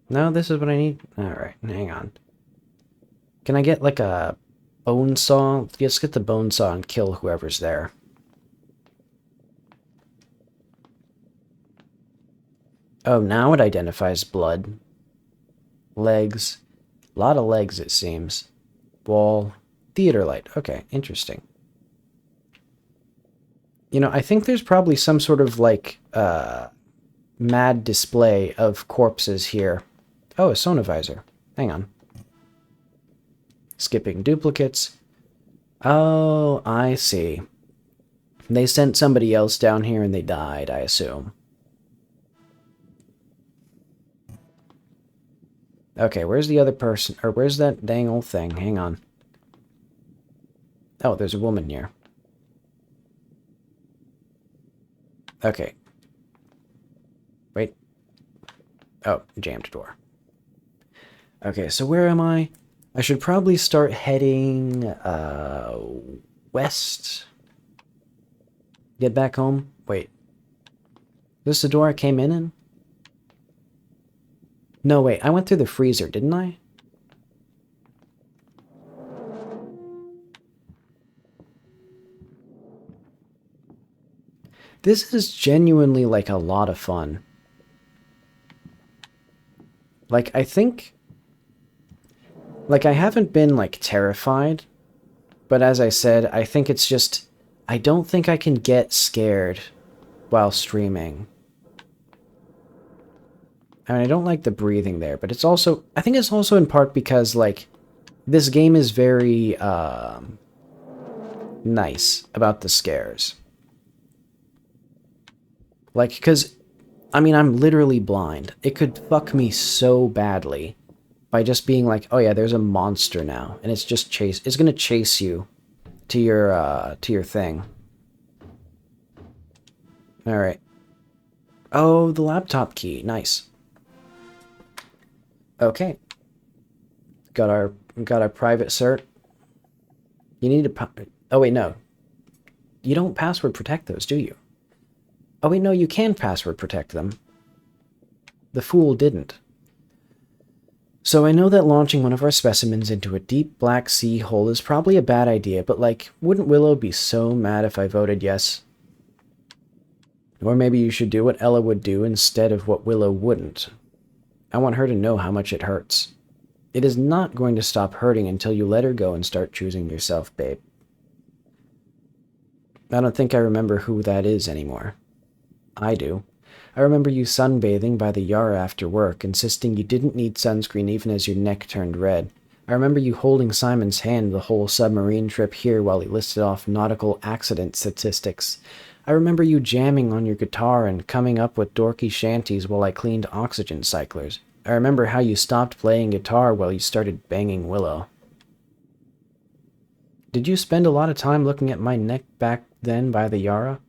No, this is what I need. Alright, hang on. Can I get, like, a bone saw? Let's get the bone saw and kill whoever's there. Oh, now it identifies blood. Legs. A lot of legs, it seems. Wall. Theater light. Okay, interesting. You know, I think there's probably some sort of, like, mad display of corpses here. Oh, a sonovisor. Hang on. Skipping duplicates. Oh, I see. They sent somebody else down here and they died, I assume. Okay, where's the other person? Or where's that dang old thing? Hang on. Oh, there's a woman here. Okay. Wait. Oh, jammed door. Okay, so where am I? I should probably start heading west. Get back home. Wait. Is this the door I came in? No, wait. I went through the freezer, didn't I? This is genuinely, like, a lot of fun. Like, I think... Like, I haven't been, like, terrified. But as I said, I think it's just... I don't think I can get scared while streaming. I mean, I don't like the breathing there, but it's also... I think it's also in part because, like, this game is very, nice about the scares. Like, because, I mean, I'm literally blind. It could fuck me so badly by just being like, oh yeah, there's a monster now, and it's just it's gonna chase you to your thing. Alright. Oh, the laptop key. Nice. Okay. Got our private cert. You need to... Oh, wait, no. You don't password protect those, do you? Oh, wait, no, you can password protect them. The fool didn't. So I know that launching one of our specimens into a deep black sea hole is probably a bad idea, but, like, wouldn't Willow be so mad if I voted yes? Or maybe you should do what Ella would do instead of what Willow wouldn't. I want her to know how much it hurts. It is not going to stop hurting until you let her go and start choosing yourself, babe. I don't think I remember who that is anymore. I do. I remember you sunbathing by the Yara after work, insisting you didn't need sunscreen even as your neck turned red. I remember you holding Simon's hand the whole submarine trip here while he listed off nautical accident statistics. I remember you jamming on your guitar and coming up with dorky shanties while I cleaned oxygen cyclers. I remember how you stopped playing guitar while you started banging Willow. Did you spend a lot of time looking at my neck back then by the Yara?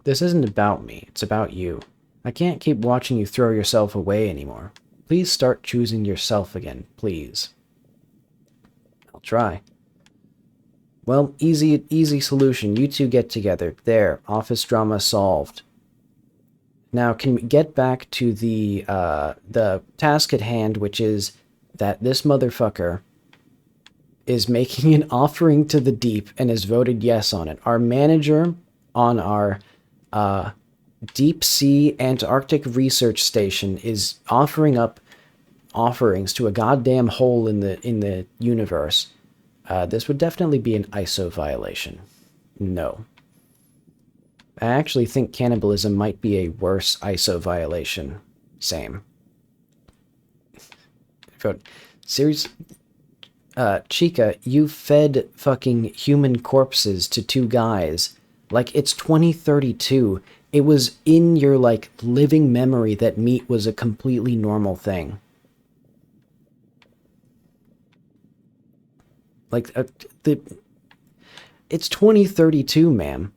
This isn't about me, it's about you. I can't keep watching you throw yourself away anymore. Please start choosing yourself again, please. I'll try. Well, easy solution. You two get together. There, office drama solved. Now, can we get back to the task at hand, which is that this motherfucker is making an offering to the deep and has voted yes on it. Our manager on our deep sea Antarctic research station is offering up offerings to a goddamn hole in the universe. This would definitely be an ISO violation. No. I actually think cannibalism might be a worse ISO violation. Same. Serious. Chica, you fed fucking human corpses to two guys. Like, it's 2032. It was in your, like, living memory that meat was a completely normal thing. Like, it's 2032, ma'am.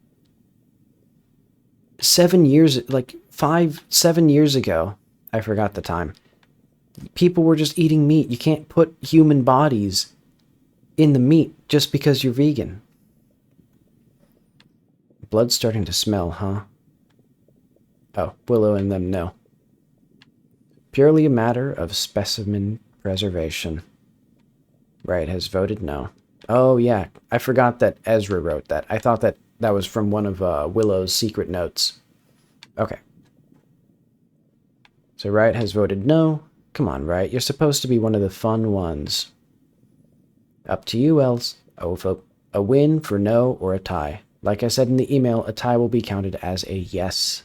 7 years, like, 7 years ago, I forgot the time, people were just eating meat. You can't put human bodies in the meat just because you're vegan. Blood's starting to smell, huh? Oh, Willow and them know. Purely a matter of specimen preservation. Right, has voted no. Oh, yeah, I forgot that Ezra wrote that. I thought that was from one of Willow's secret notes. Okay. So Riot has voted no. Come on, Riot, you're supposed to be one of the fun ones. Up to you, else. Oh, vote a win for no or a tie. Like I said in the email, a tie will be counted as a yes.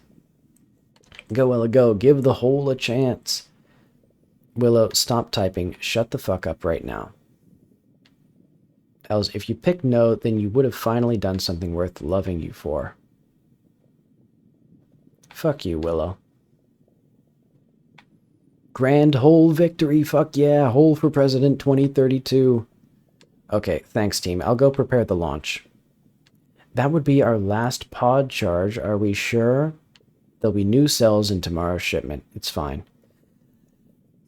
Go, Ella, go. Give the hole a chance. Willow, stop typing. Shut the fuck up right now. Els, if you picked no, then you would have finally done something worth loving you for. Fuck you, Willow. Grand hole victory, fuck yeah, hole for President 2032. Okay, thanks team, I'll go prepare the launch. That would be our last pod charge, are we sure? There'll be new cells in tomorrow's shipment, it's fine.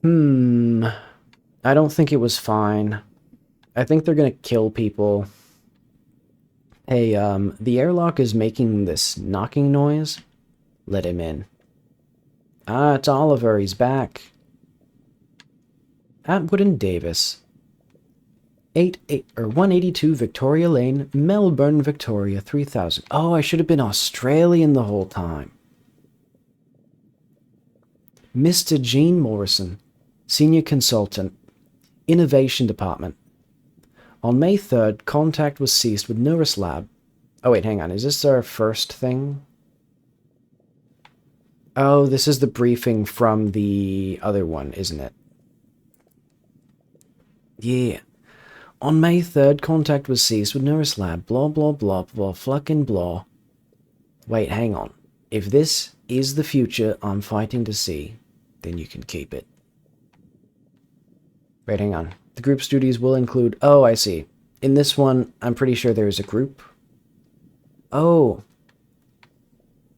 I don't think it was fine. I think they're gonna kill people. Hey, the airlock is making this knocking noise. Let him in. Ah, it's Oliver, he's back. Atwood and Davis. 182 Victoria Lane, Melbourne, Victoria, 3000. Oh, I should have been Australian the whole time. Mr. Gene Morrison, Senior Consultant, Innovation Department. On May 3rd, contact was ceased with Norris Lab. Oh wait, hang on, is this our first thing? Oh, this is the briefing from the other one, isn't it? Yeah. On May 3rd, contact was ceased with Norris Lab. Blah, blah, blah, blah, fucking blah. Wait, hang on. If this is the future I'm fighting to see, then you can keep it. Wait, hang on. The group's duties will include... Oh, I see. In this one, I'm pretty sure there is a group. Oh.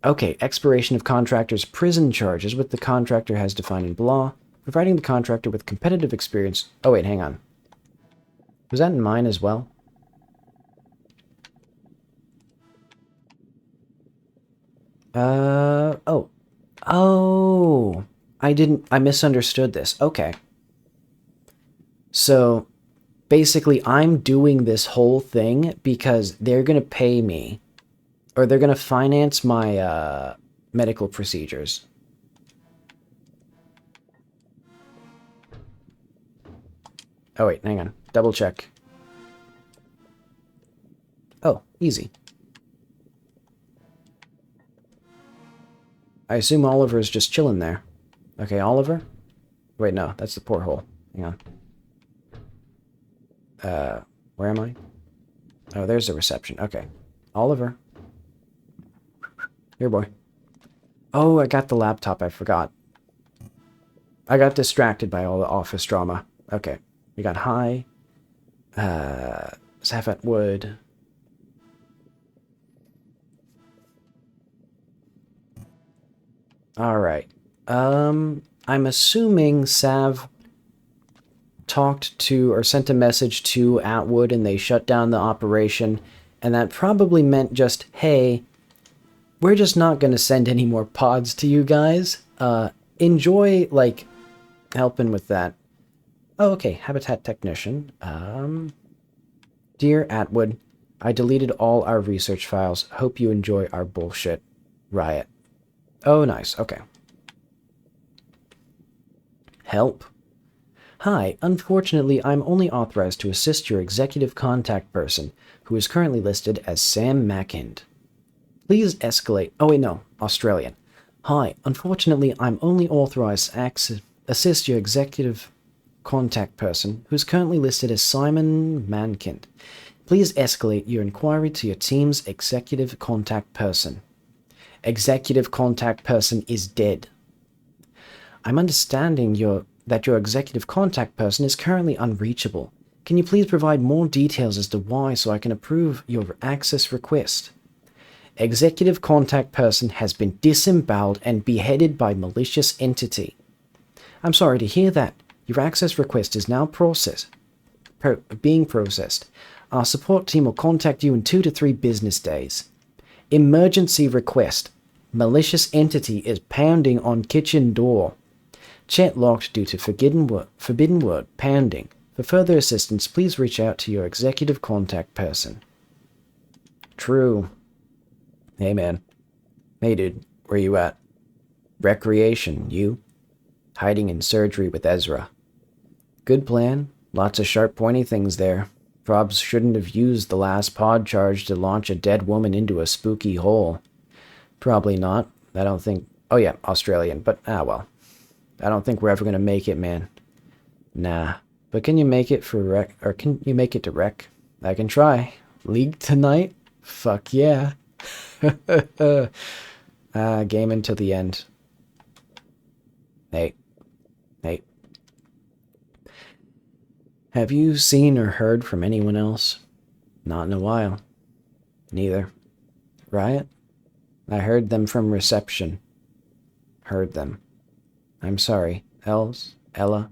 Okay, expiration of contractor's prison charges, what the contractor has defined in blah. Providing the contractor with competitive experience... Oh, wait, hang on. Was that in mine as well? Oh. Oh! I misunderstood this. Okay. So, basically, I'm doing this whole thing because they're gonna pay me, or they're gonna finance my, medical procedures. Oh wait, hang on. Double check. Oh, easy. I assume Oliver's just chilling there. Okay, Oliver? Wait, no, that's the porthole. Hang on. Where am I? Oh, there's the reception. Okay. Oliver. Here, boy. Oh, I got the laptop. I forgot. I got distracted by all the office drama. Okay. We got hi. Sapphire wood. Alright. I'm assuming Sav talked to or sent a message to Atwood and they shut down the operation, and that probably meant just, hey, we're just not going to send any more pods to you guys. Enjoy, like, helping with that. Oh, okay, Habitat Technician. Dear Atwood, I deleted all our research files. Hope you enjoy our bullshit. Riot. Oh, nice. Okay. Help. Hi, unfortunately, I'm only authorized to assist your executive contact person, who is currently listed as Sam Mackind. Please escalate. Oh, wait, no. Australian. Hi, unfortunately, I'm only authorized to assist your executive contact person, who's currently listed as Simon Mankind. Please escalate your inquiry to your team's executive contact person. Executive contact person is dead. I'm understanding that your executive contact person is currently unreachable. Can you please provide more details as to why so I can approve your access request? Executive contact person has been disemboweled and beheaded by malicious entity. I'm sorry to hear that. Your access request is now being processed. Our support team will contact you in 2 to 3 business days. Emergency request. Malicious entity is pounding on kitchen door. Chat locked due to forbidden word pounding. For further assistance, please reach out to your executive contact person. True. Hey, man. Hey, dude. Where you at? Recreation, you? Hiding in surgery with Ezra. Good plan. Lots of sharp, pointy things there. Probs shouldn't have used the last pod charge to launch a dead woman into a spooky hole. Probably not. I don't think... Oh yeah, Australian, but well. I don't think we're ever gonna make it, man. Nah. But can you make it for rec... Or can you make it to rec? I can try. League tonight? Fuck yeah. Game until the end. Hey. Hey. Have you seen or heard from anyone else? Not in a while. Neither. Riot? I heard them from reception. Heard them. I'm sorry. Els? Ella?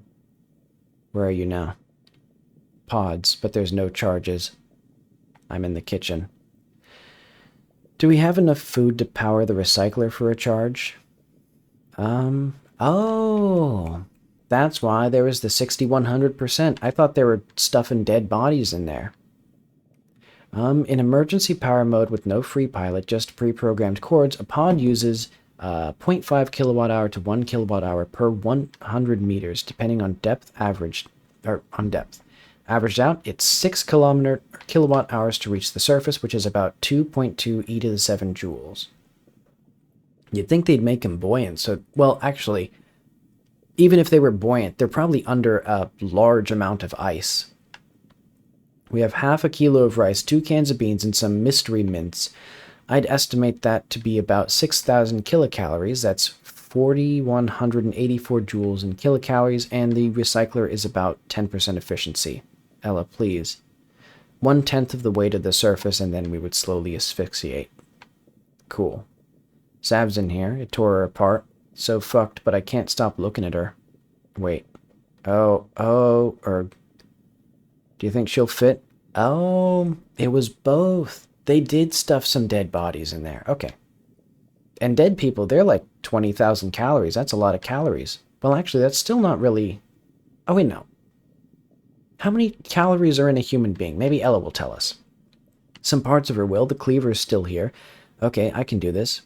Where are you now? Pods, but there's no charges. I'm in the kitchen. Do we have enough food to power the recycler for a charge? Oh, that's why there was the 6100%. I thought they were stuffing dead bodies in there. In emergency power mode with no free pilot, just pre-programmed cords, a pod uses 0.5 kilowatt hour to 1 kilowatt hour per 100 meters, depending on depth averaged out, it's 6 kilowatt hours to reach the surface, which is about 2.2 e to the 7 joules. You'd think they'd make them buoyant, so, well, actually, even if they were buoyant, they're probably under a large amount of ice. We have half a kilo of rice, 2 cans of beans, and some mystery mints. I'd estimate that to be about 6,000 kilocalories. That's 4,184 joules in kilocalories, and the recycler is about 10% efficiency. Ella, please. 1/10 of the way to the surface, and then we would slowly asphyxiate. Cool. Sav's in here. It tore her apart. So fucked, but I can't stop looking at her. Wait. Or... Do you think she'll fit? Oh, it was both. They did stuff some dead bodies in there. Okay. And dead people, they're like 20,000 calories. That's a lot of calories. Well, actually, that's still not really... Oh, wait, no. How many calories are in a human being? Maybe Ella will tell us. Some parts of her will. The cleaver is still here. Okay, I can do this.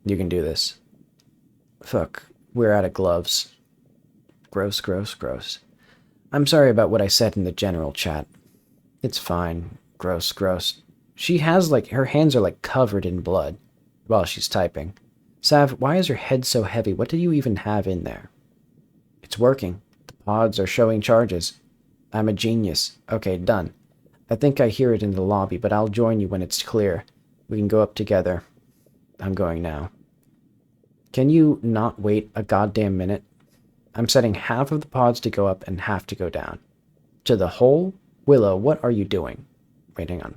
You can do this. Fuck. We're out of gloves. Gross, gross, gross. I'm sorry about what I said in the general chat. It's fine. Gross, gross. She has, like, her hands are, like, covered in blood while she's typing. Sav, why is your head so heavy? What do you even have in there? It's working. The pods are showing charges. I'm a genius. Okay, done. I think I hear it in the lobby, but I'll join you when it's clear. We can go up together. I'm going now. Can you not wait a goddamn minute? I'm setting half of the pods to go up and half to go down. To the hole? Willow, what are you doing? Wait, hang on.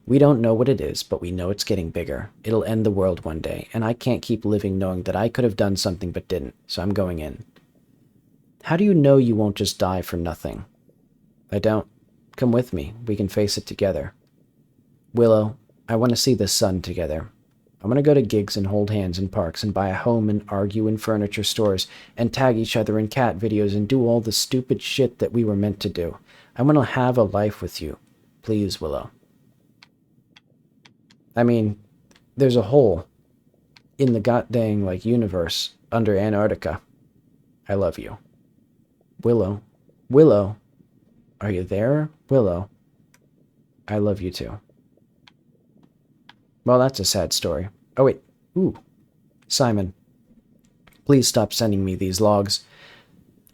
We don't know what it is, but we know it's getting bigger. It'll end the world one day, and I can't keep living knowing that I could have done something but didn't, so I'm going in. How do you know you won't just die for nothing? I don't. Come with me. We can face it together. Willow, I want to see the sun together. I want to go to gigs and hold hands in parks and buy a home and argue in furniture stores and tag each other in cat videos and do all the stupid shit that we were meant to do. I want to have a life with you. Please, Willow. I mean, there's a hole in the goddamn, like, universe under Antarctica. I love you. Willow. Willow. Are you there? Willow. I love you too. Well, that's a sad story. Oh, wait. Ooh. Simon. Please stop sending me these logs.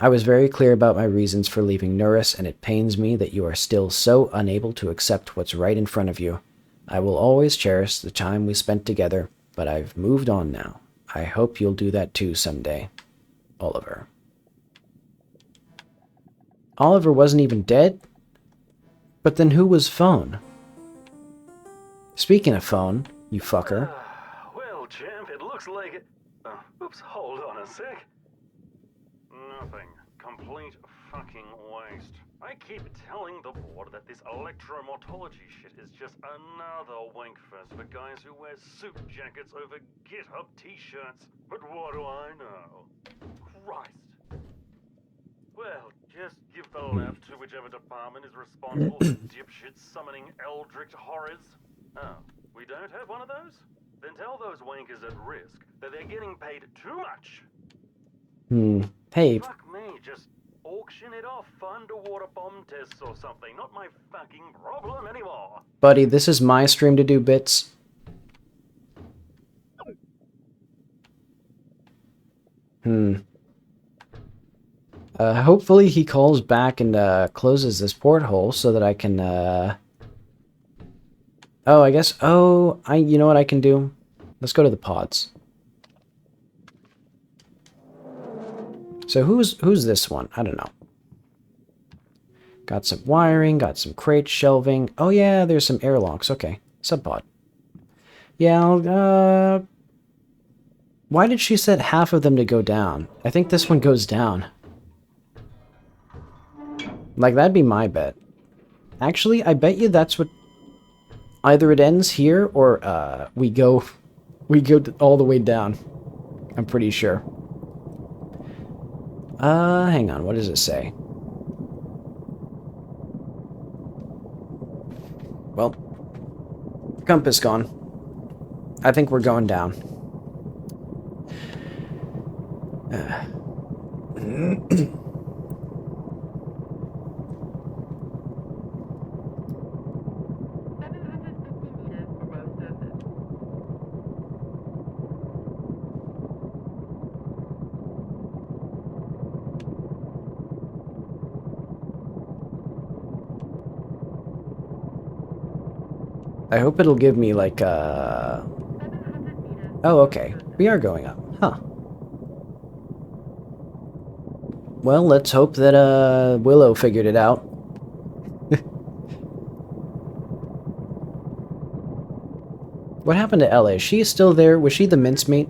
I was very clear about my reasons for leaving Nuris, and it pains me that you are still so unable to accept what's right in front of you. I will always cherish the time we spent together, but I've moved on now. I hope you'll do that too someday. Oliver. Oliver wasn't even dead? But then who was Phone? Speaking of Phone, you fucker. Well, champ, it looks like it... oops, hold on a sec. Nothing. Complete fucking waste. I keep telling the board that this electromortology shit is just another wankfest for guys who wear suit jackets over GitHub t-shirts. But what do I know? Christ. Well, just give the left to whichever department is responsible for dipshits summoning eldritch horrors. Oh, we don't have one of those? Then tell those wankers at risk that they're getting paid too much. Hey. Fuck me, just auction it off for underwater bomb tests or something. Not my fucking problem anymore. Buddy, this is my stream to do bits. Hopefully he calls back and closes this porthole so that I can Oh, I guess you know what I can do? Let's go to the pods. So who's this one? I don't know. Got some wiring, got some crate shelving. Oh yeah, there's some airlocks. Okay. Subpod. Yeah, why did she set half of them to go down? I think this one goes down. Like, that'd be my bet. Actually, I bet you that's what... Either it ends here, or, we go all the way down. I'm pretty sure. Hang on, what does it say? Well, compass gone. I think we're going down. I hope it'll give me, like, Oh, okay. We are going up. Huh. Well, let's hope that, Willow figured it out. What happened to Ella? Is she still there? Was she the mincemeat?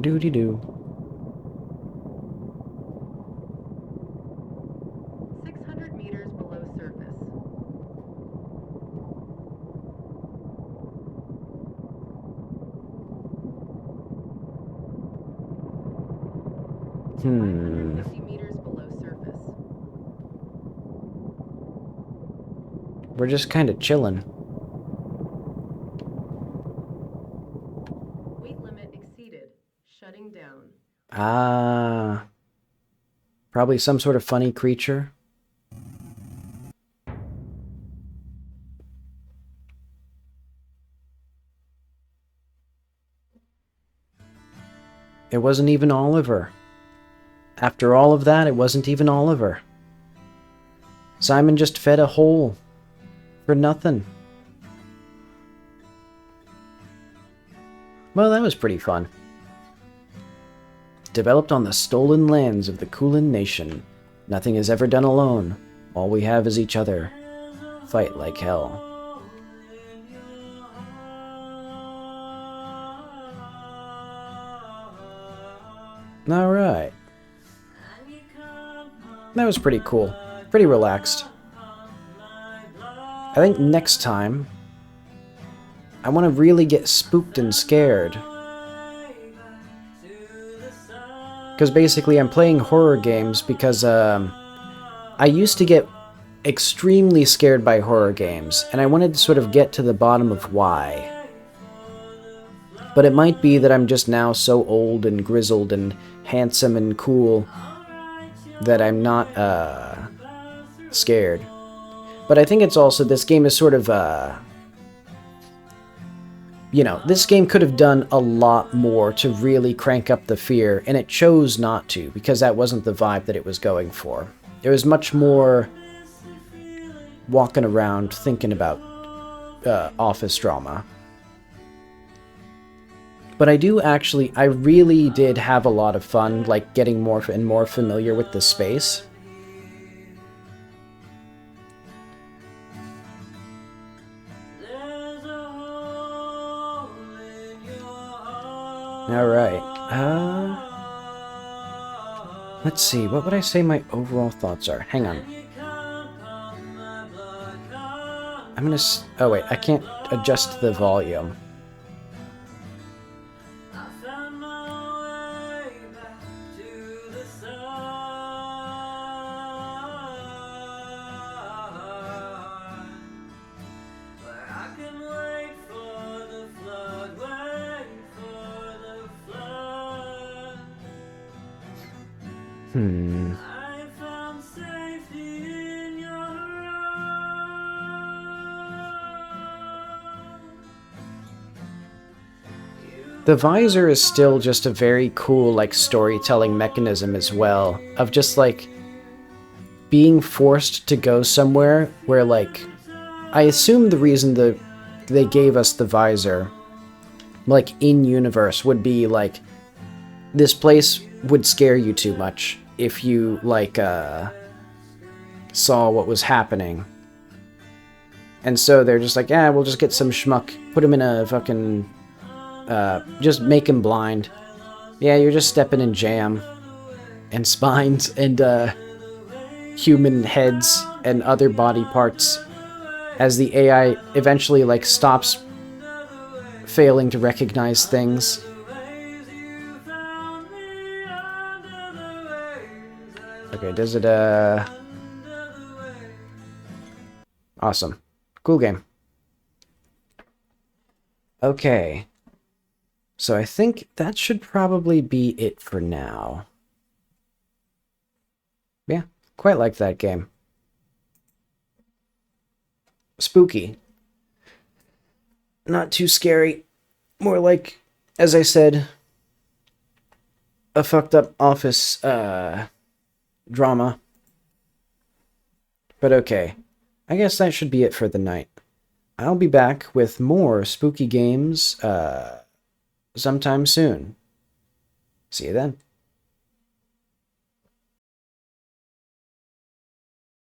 Doo-dee-doo. 600 meters below surface. Hmm. 50 meters below surface. We're just kind of chilling. Weight limit exceeded. Shutting down. Ah. Probably some sort of funny creature. It wasn't even Oliver. After all of that, it wasn't even Oliver. Simon just fed a hole. For nothing. Well, that was pretty fun. developed on the stolen lands of the Kulin Nation. Nothing is ever done alone. All we have is each other. Fight like hell. Alright. That was pretty cool. Pretty relaxed. I think next time, I want to really get spooked and scared. Because basically I'm playing horror games because I used to get extremely scared by horror games, and I wanted to sort of get to the bottom of why. But it might be that I'm just now so old and grizzled and handsome and cool that I'm not scared. But I think it's also, this game is sort of, you know, this game could have done a lot more to really crank up the fear, and it chose not to, because that wasn't the vibe that it was going for. It was much more walking around thinking about office drama. But I really did have a lot of fun, like, getting more and more familiar with the space. Alright, let's see, what would I say my overall thoughts are? Hang on. I'm gonna oh wait, I can't adjust the volume. The visor is still just a very cool, like, storytelling mechanism as well, of just, like, being forced to go somewhere where, like, I assume the reason they gave us the visor, like, in-universe, would be, like, this place would scare you too much if you, like, saw what was happening. And so they're just like, yeah, we'll just get some schmuck, put him in a fucking... just make him blind. Yeah, you're just stepping in jam. And spines, and, human heads, and other body parts. As the AI eventually, like, stops failing to recognize things. Okay, does it, Awesome. Cool game. Okay. So I think that should probably be it for now. Yeah, quite like that game. Spooky. Not too scary. More like, as I said, a fucked up office drama. But okay, I guess that should be it for the night. I'll be back with more spooky games sometime soon. See you then.